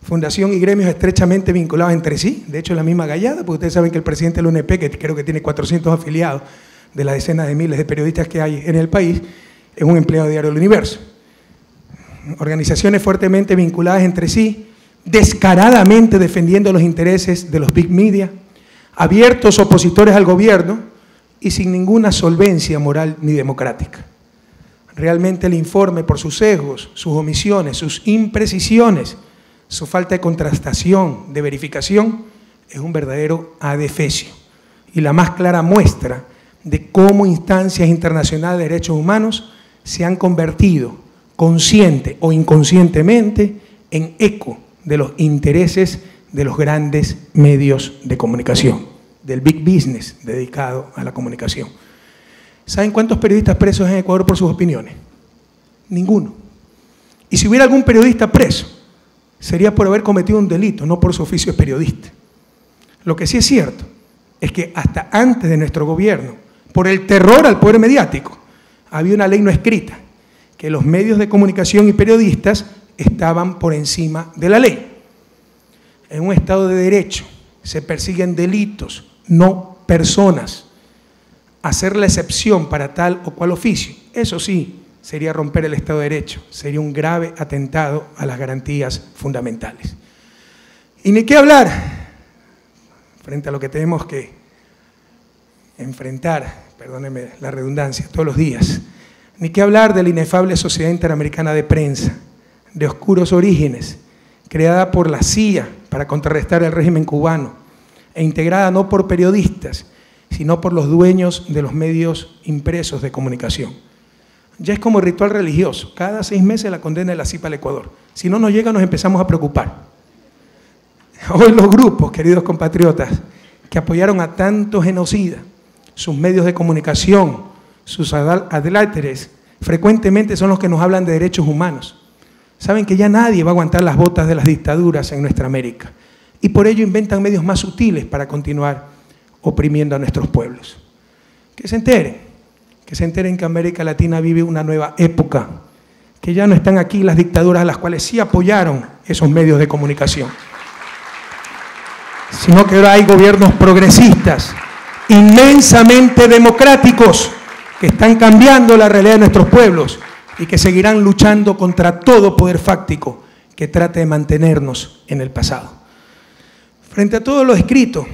Fundación y gremios estrechamente vinculados entre sí, de hecho la misma gallada, porque ustedes saben que el presidente de la UNP, que creo que tiene 400 afiliados, de las decenas de miles de periodistas que hay en el país, es un empleado de Diario del Universo. Organizaciones fuertemente vinculadas entre sí, descaradamente defendiendo los intereses de los big media, abiertos opositores al gobierno y sin ninguna solvencia moral ni democrática. Realmente el informe, por sus sesgos, sus omisiones, sus imprecisiones, su falta de contrastación, de verificación, es un verdadero adefesio y la más clara muestra de cómo instancias internacionales de derechos humanos se han convertido, consciente o inconscientemente, en eco de los intereses de los grandes medios de comunicación, del big business dedicado a la comunicación. ¿Saben cuántos periodistas presos en Ecuador por sus opiniones? Ninguno. Y si hubiera algún periodista preso, sería por haber cometido un delito, no por su oficio de periodista. Lo que sí es cierto es que hasta antes de nuestro gobierno, por el terror al poder mediático, había una ley no escrita, que los medios de comunicación y periodistas estaban por encima de la ley. En un Estado de Derecho se persiguen delitos, no personas. Hacer la excepción para tal o cual oficio, eso sí, sería romper el Estado de Derecho, sería un grave atentado a las garantías fundamentales. Y ni qué hablar, frente a lo que tenemos que enfrentar, perdónenme la redundancia, todos los días, ni qué hablar de la inefable Sociedad Interamericana de Prensa, de oscuros orígenes, creada por la CIA para contrarrestar el régimen cubano e integrada no por periodistas, sino por los dueños de los medios impresos de comunicación. Ya es como ritual religioso, cada 6 meses la condena de la CIPA al Ecuador. Si no nos llega, nos empezamos a preocupar. Hoy los grupos, queridos compatriotas, que apoyaron a tantos genocidas, sus medios de comunicación, sus adláteres, frecuentemente son los que nos hablan de derechos humanos. Saben que ya nadie va a aguantar las botas de las dictaduras en nuestra América y por ello inventan medios más sutiles para continuar oprimiendo a nuestros pueblos. Que se enteren que América Latina vive una nueva época, que ya no están aquí las dictaduras a las cuales sí apoyaron esos medios de comunicación, sino que ahora hay gobiernos progresistas, inmensamente democráticos, que están cambiando la realidad de nuestros pueblos y que seguirán luchando contra todo poder fáctico que trate de mantenernos en el pasado. Frente a todo lo escrito,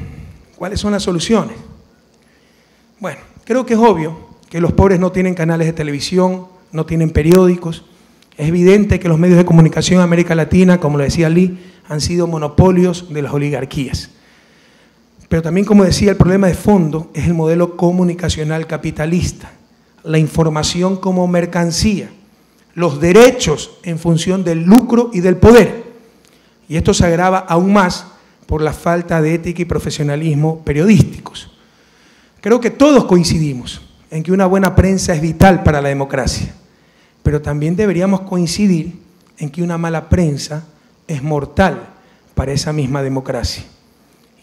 ¿cuáles son las soluciones? Bueno, creo que es obvio que los pobres no tienen canales de televisión, no tienen periódicos. Es evidente que los medios de comunicación en América Latina, como lo decía Lee, han sido monopolios de las oligarquías. Pero también, como decía, el problema de fondo es el modelo comunicacional capitalista, la información como mercancía, los derechos en función del lucro y del poder. Y esto se agrava aún más por la falta de ética y profesionalismo periodísticos. Creo que todos coincidimos en que una buena prensa es vital para la democracia, pero también deberíamos coincidir en que una mala prensa es mortal para esa misma democracia.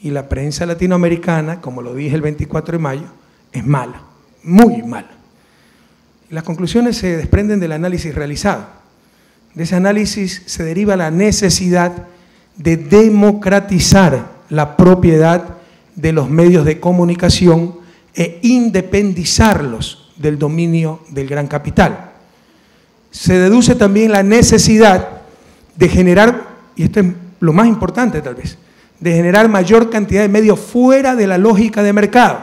Y la prensa latinoamericana, como lo dije el 24 de mayo, es mala, muy mala. Y las conclusiones se desprenden del análisis realizado. De ese análisis se deriva la necesidad de democratizar la propiedad de los medios de comunicación e independizarlos del dominio del gran capital. Se deduce también la necesidad de generar, y esto es lo más importante tal vez, de generar mayor cantidad de medios fuera de la lógica de mercado,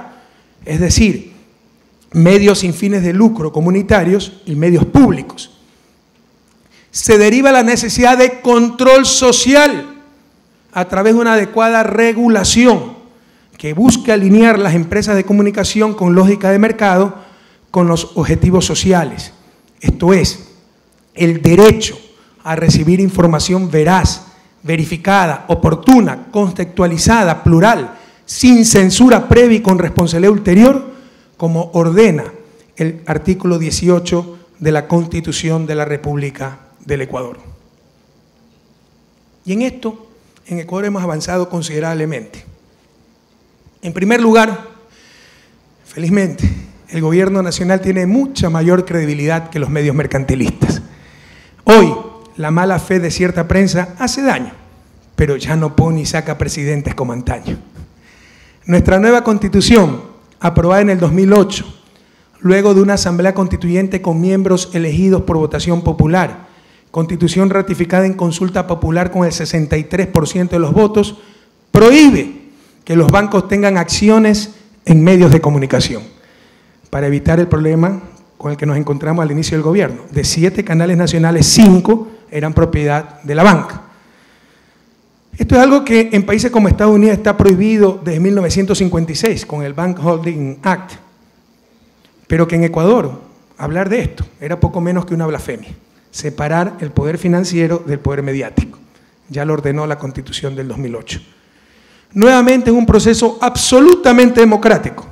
es decir, medios sin fines de lucro comunitarios y medios públicos. Se deriva la necesidad de control social a través de una adecuada regulación que busque alinear las empresas de comunicación con lógica de mercado con los objetivos sociales. Esto es, el derecho a recibir información veraz, verificada, oportuna, contextualizada, plural, sin censura previa y con responsabilidad ulterior, como ordena el artículo 18 de la Constitución de la República del Ecuador. Y en esto, en Ecuador hemos avanzado considerablemente. En primer lugar, felizmente, el gobierno nacional tiene mucha mayor credibilidad que los medios mercantilistas. Hoy, la mala fe de cierta prensa hace daño, pero ya no pone y saca presidentes como antaño. Nuestra nueva Constitución, aprobada en el 2008 luego de una asamblea constituyente con miembros elegidos por votación popular, constitución ratificada en consulta popular con el 63% de los votos, prohíbe que los bancos tengan acciones en medios de comunicación, para evitar el problema con el que nos encontramos al inicio del gobierno. De 7 canales nacionales, 5 eran propiedad de la banca. Esto es algo que en países como Estados Unidos está prohibido desde 1956 con el Bank Holding Act, pero que en Ecuador hablar de esto era poco menos que una blasfemia, separar el poder financiero del poder mediático. Ya lo ordenó la Constitución del 2008. Nuevamente en un proceso absolutamente democrático,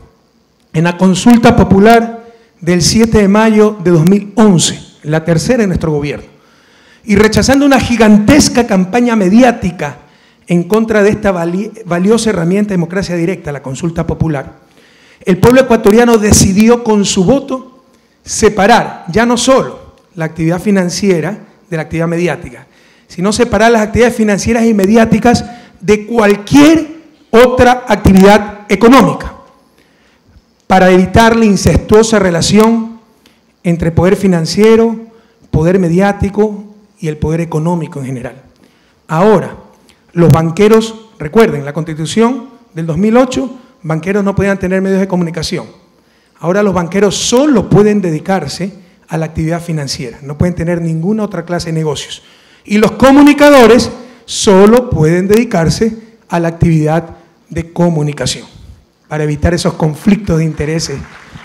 en la consulta popular del 7 de mayo de 2011, la tercera en nuestro gobierno, y rechazando una gigantesca campaña mediática en contra de esta valiosa herramienta de democracia directa, la consulta popular, el pueblo ecuatoriano decidió con su voto separar ya no solo la actividad financiera de la actividad mediática, sino separar las actividades financieras y mediáticas de cualquier otra actividad económica, para evitar la incestuosa relación entre poder financiero, poder mediático y el poder económico en general. Ahora, los banqueros, recuerden, la Constitución del 2008, banqueros no podían tener medios de comunicación. Ahora los banqueros solo pueden dedicarse a la actividad financiera, no pueden tener ninguna otra clase de negocios. Y los comunicadores solo pueden dedicarse a la actividad de comunicación, para evitar esos conflictos de intereses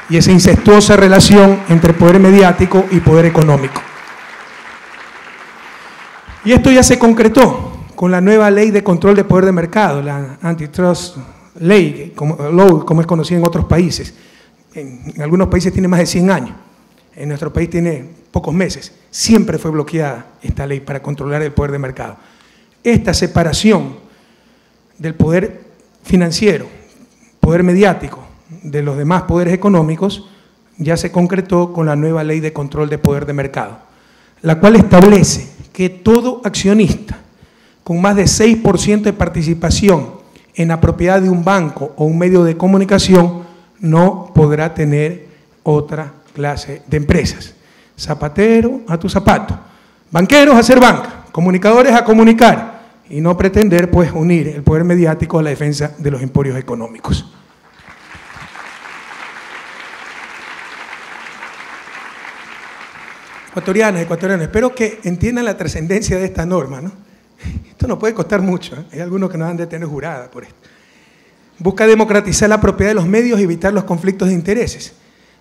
y esa incestuosa relación entre poder mediático y poder económico. Y esto ya se concretó con la nueva ley de control de poder de mercado, la Antitrust Ley, como es conocida en otros países. En algunos países tiene más de 100 años, en nuestro país tiene pocos meses. Siempre fue bloqueada esta ley para controlar el poder de mercado. Esta separación del poder financiero, poder mediático, de los demás poderes económicos, ya se concretó con la nueva ley de control de poder de mercado, la cual establece que todo accionista con más de 6% de participación en la propiedad de un banco o un medio de comunicación no podrá tener otra clase de empresas. Zapatero a tu zapato, banqueros a hacer banca, comunicadores a comunicar y no pretender pues unir el poder mediático a la defensa de los emporios económicos. Ecuatorianas, ecuatorianos, espero que entiendan la trascendencia de esta norma, ¿no? Esto no puede costar mucho, ¿eh? Hay algunos que nos han de tener jurada por esto. Busca democratizar la propiedad de los medios y evitar los conflictos de intereses,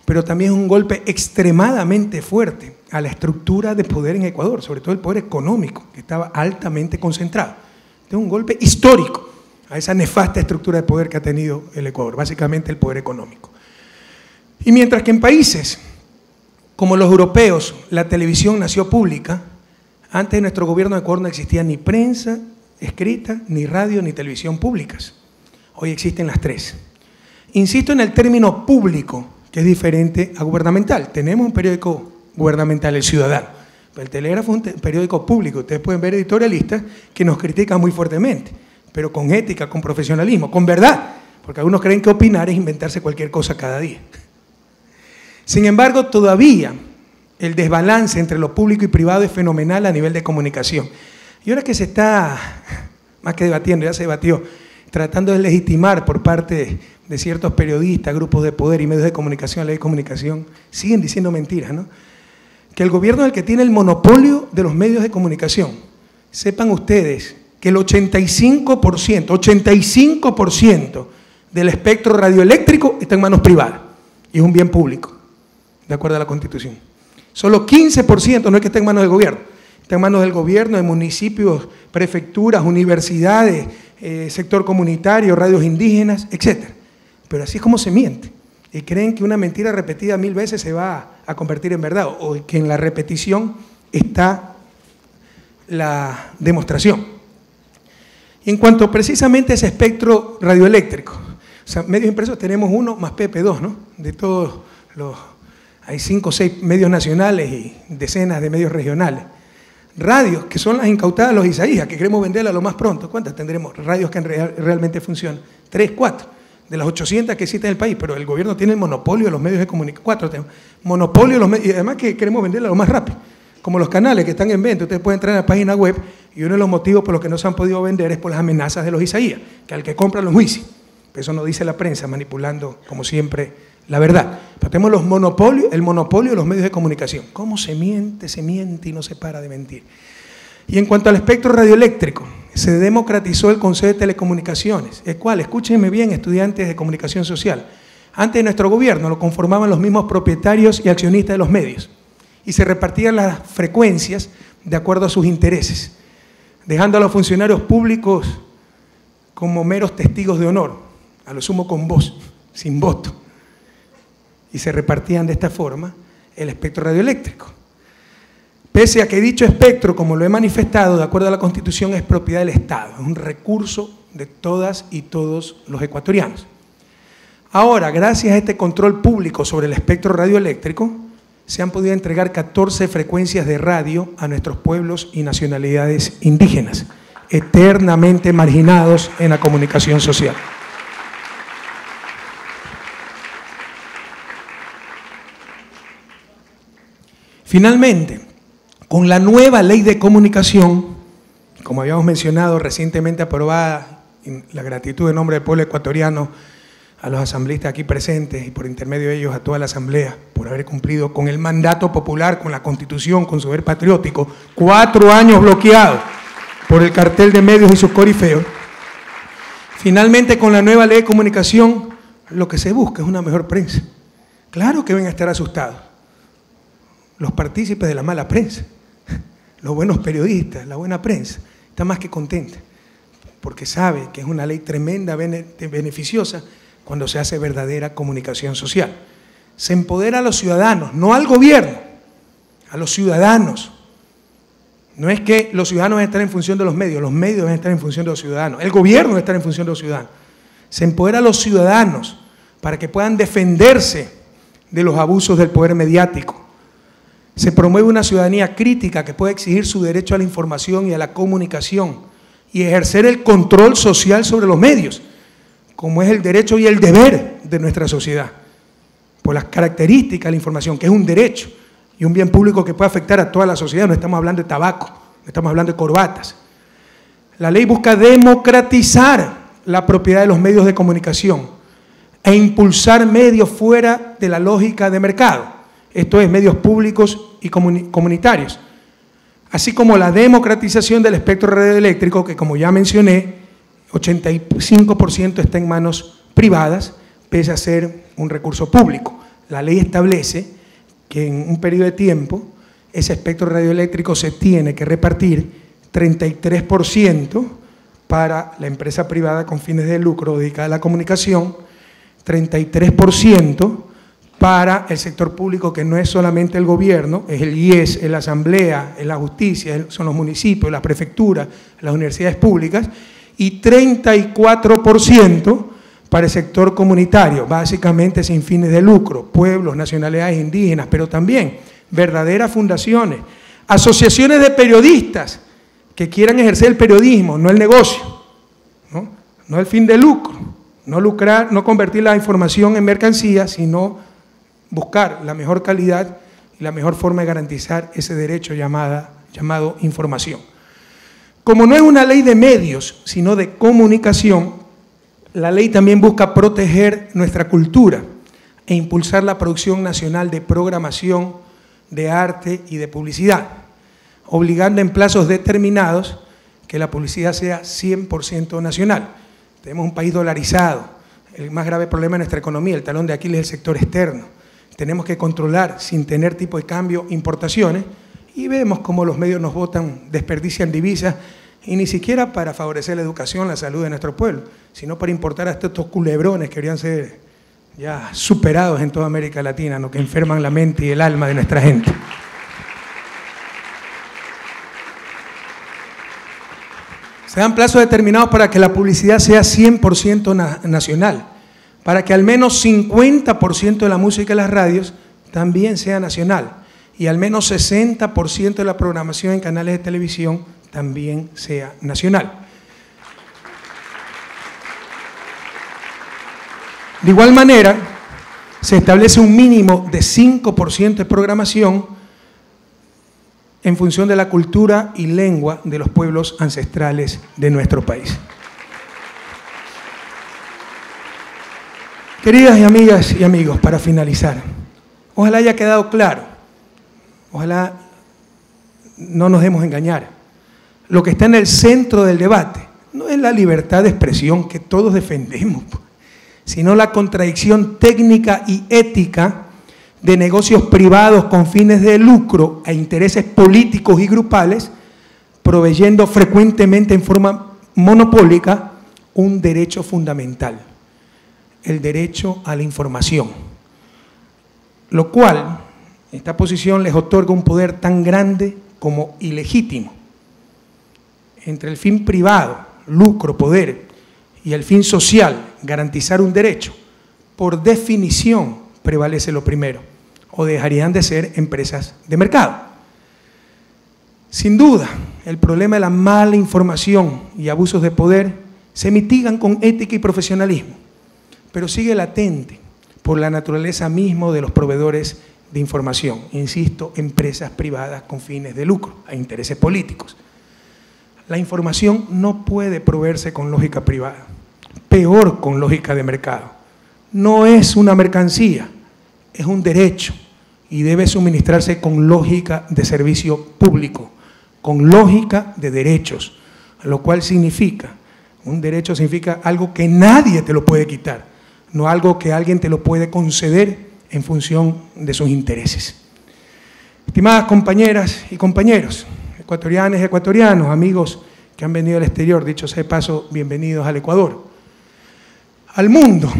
pero también es un golpe extremadamente fuerte a la estructura de poder en Ecuador, sobre todo el poder económico, que estaba altamente concentrado. Es un golpe histórico a esa nefasta estructura de poder que ha tenido el Ecuador, básicamente el poder económico. Y mientras que en países como los europeos la televisión nació pública, antes de nuestro gobierno de Ecuador no existía ni prensa escrita, ni radio, ni televisión públicas. Hoy existen las tres. Insisto en el término público, que es diferente a gubernamental. Tenemos un periódico gubernamental, El Ciudadano, pero el Telégrafo es un periódico público. Ustedes pueden ver editorialistas que nos critican muy fuertemente, pero con ética, con profesionalismo, con verdad, porque algunos creen que opinar es inventarse cualquier cosa cada día. Sin embargo, todavía el desbalance entre lo público y privado es fenomenal a nivel de comunicación. Y ahora que se está, más que debatiendo, ya se debatió, tratando de legitimar por parte de ciertos periodistas, grupos de poder y medios de comunicación, ley de comunicación, siguen diciendo mentiras, ¿no? Que el gobierno es el que tiene el monopolio de los medios de comunicación. Sepan ustedes que el 85% del espectro radioeléctrico está en manos privadas y es un bien público, de acuerdo a la Constitución. Solo 15% no es que esté en manos del gobierno, está en manos del gobierno, de municipios, prefecturas, universidades, sector comunitario, radios indígenas, etc. Pero así es como se miente. Y creen que una mentira repetida 1000 veces se va a convertir en verdad, o que en la repetición está la demostración. Y en cuanto precisamente a ese espectro radioeléctrico, o sea, medios impresos tenemos uno más PP2, ¿no? De todos los... Hay 5 o 6 medios nacionales y decenas de medios regionales. Radios, que son las incautadas de los Isaías, que queremos venderlas lo más pronto. ¿Cuántas tendremos? Radios que realmente funcionan. 3, 4. de las 800 que existen en el país, pero el gobierno tiene el monopolio de los medios de comunicación. 4 temas. Monopolio de los medios, y además que queremos venderla lo más rápido. Como los canales que están en venta, ustedes pueden entrar en la página web y uno de los motivos por los que no se han podido vender es por las amenazas de los Isaías, que al que compra lo enjuicia. Eso no dice la prensa, manipulando, como siempre, la verdad. Pero tenemos el monopolio de los medios de comunicación. ¿Cómo se miente y no se para de mentir? Y en cuanto al espectro radioeléctrico, se democratizó el Consejo de Telecomunicaciones, el cual, escúchenme bien, estudiantes de comunicación social, antes de nuestro gobierno lo conformaban los mismos propietarios y accionistas de los medios, y se repartían las frecuencias de acuerdo a sus intereses, dejando a los funcionarios públicos como meros testigos de honor, a lo sumo con voz, sin voto, y se repartían de esta forma el espectro radioeléctrico. Pese a que dicho espectro, como lo he manifestado, de acuerdo a la Constitución, es propiedad del Estado, es un recurso de todas y todos los ecuatorianos. Ahora, gracias a este control público sobre el espectro radioeléctrico, se han podido entregar 14 frecuencias de radio a nuestros pueblos y nacionalidades indígenas, eternamente marginados en la comunicación social. Finalmente, con la nueva ley de comunicación, como habíamos mencionado, recientemente aprobada, en la gratitud en nombre del pueblo ecuatoriano, a los asambleístas aquí presentes y por intermedio de ellos a toda la asamblea, por haber cumplido con el mandato popular, con la Constitución, con su deber patriótico, 4 años bloqueados por el cartel de medios y sus corifeos. Finalmente, con la nueva ley de comunicación, lo que se busca es una mejor prensa. Claro que van a estar asustados los partícipes de la mala prensa, los buenos periodistas, la buena prensa, está más que contenta, porque sabe que es una ley tremenda, beneficiosa, cuando se hace verdadera comunicación social. Se empodera a los ciudadanos, no al gobierno, a los ciudadanos. No es que los ciudadanos van a estar en función de los medios van a estar en función de los ciudadanos, el gobierno va a estar en función de los ciudadanos. Se empodera a los ciudadanos para que puedan defenderse de los abusos del poder mediático. Se promueve una ciudadanía crítica que pueda exigir su derecho a la información y a la comunicación y ejercer el control social sobre los medios, como es el derecho y el deber de nuestra sociedad, por las características de la información, que es un derecho y un bien público que puede afectar a toda la sociedad. No estamos hablando de tabaco, no estamos hablando de corbatas. La ley busca democratizar la propiedad de los medios de comunicación e impulsar medios fuera de la lógica de mercado. Esto es, medios públicos y comunitarios, así como la democratización del espectro radioeléctrico, que como ya mencioné, 85% está en manos privadas, pese a ser un recurso público. La ley establece que en un periodo de tiempo ese espectro radioeléctrico se tiene que repartir 33% para la empresa privada con fines de lucro dedicada a la comunicación, 33% para el sector público, que no es solamente el gobierno, es el IES, es la asamblea, es la justicia, son los municipios, las prefecturas, las universidades públicas, y 34% para el sector comunitario, básicamente sin fines de lucro, pueblos, nacionalidades indígenas, pero también verdaderas fundaciones, asociaciones de periodistas que quieran ejercer el periodismo, no el negocio, no el fin de lucro, no lucrar, no convertir la información en mercancía, sino buscar la mejor calidad y la mejor forma de garantizar ese derecho llamado información. Como no es una ley de medios, sino de comunicación, la ley también busca proteger nuestra cultura e impulsar la producción nacional de programación, de arte y de publicidad, obligando en plazos determinados que la publicidad sea 100% nacional. Tenemos un país dolarizado, el más grave problema de nuestra economía, el talón de Aquiles, es el sector externo. Tenemos que controlar, sin tener tipo de cambio, importaciones, y vemos cómo los medios nos botan, desperdician divisas, y ni siquiera para favorecer la educación, la salud de nuestro pueblo, sino para importar hasta estos culebrones que deberían ser ya superados en toda América Latina, ¿no?, que enferman la mente y el alma de nuestra gente. Se dan plazos determinados para que la publicidad sea 100% nacional, para que al menos 50% de la música y las radios también sea nacional, y al menos 60% de la programación en canales de televisión también sea nacional. De igual manera, se establece un mínimo de 5% de programación en función de la cultura y lengua de los pueblos ancestrales de nuestro país. Queridas amigas y amigos, para finalizar, ojalá haya quedado claro, ojalá no nos dejemos engañar. Lo que está en el centro del debate no es la libertad de expresión que todos defendemos, sino la contradicción técnica y ética de negocios privados con fines de lucro e intereses políticos y grupales, proveyendo frecuentemente en forma monopólica un derecho fundamental, el derecho a la información, lo cual, esta posición les otorga un poder tan grande como ilegítimo. Entre el fin privado, lucro, poder, y el fin social, garantizar un derecho, por definición prevalece lo primero, o dejarían de ser empresas de mercado. Sin duda, el problema de la mala información y abusos de poder se mitigan con ética y profesionalismo, pero sigue latente por la naturaleza misma de los proveedores de información, insisto, empresas privadas con fines de lucro e intereses políticos. La información no puede proveerse con lógica privada, peor con lógica de mercado. No es una mercancía, es un derecho y debe suministrarse con lógica de servicio público, con lógica de derechos, lo cual significa, un derecho significa algo que nadie te lo puede quitar, no algo que alguien te lo puede conceder en función de sus intereses. Estimadas compañeras y compañeros, ecuatorianas y ecuatorianos, amigos que han venido al exterior, dicho sea de paso, bienvenidos al Ecuador. Al mundo,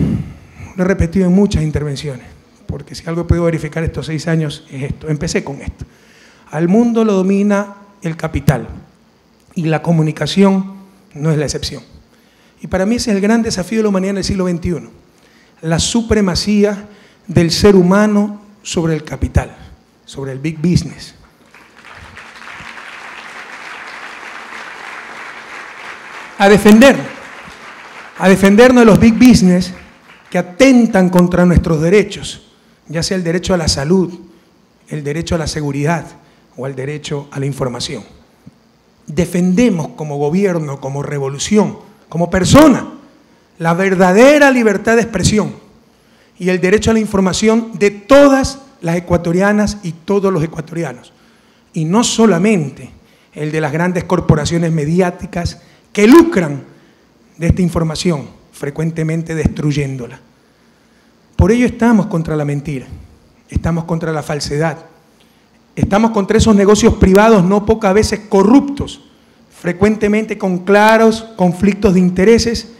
lo he repetido en muchas intervenciones, porque si algo he podido verificar estos 6 años es esto, empecé con esto. Al mundo lo domina el capital y la comunicación no es la excepción. Y para mí ese es el gran desafío de la humanidad en el siglo XXI, la supremacía del ser humano sobre el capital, sobre el big business. A defendernos de los big business que atentan contra nuestros derechos, ya sea el derecho a la salud, el derecho a la seguridad o el derecho a la información. Defendemos como gobierno, como revolución, como persona, la verdadera libertad de expresión y el derecho a la información de todas las ecuatorianas y todos los ecuatorianos. Y no solamente el de las grandes corporaciones mediáticas que lucran de esta información, frecuentemente destruyéndola. Por ello estamos contra la mentira, estamos contra la falsedad, estamos contra esos negocios privados no pocas veces corruptos, frecuentemente con claros conflictos de intereses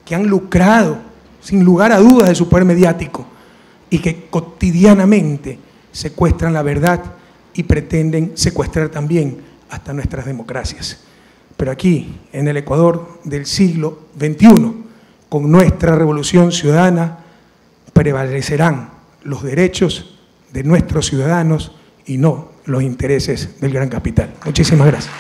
que han lucrado, sin lugar a dudas, de su poder mediático y que cotidianamente secuestran la verdad y pretenden secuestrar también hasta nuestras democracias. Pero aquí, en el Ecuador del siglo XXI, con nuestra revolución ciudadana, prevalecerán los derechos de nuestros ciudadanos y no los intereses del gran capital. Muchísimas gracias.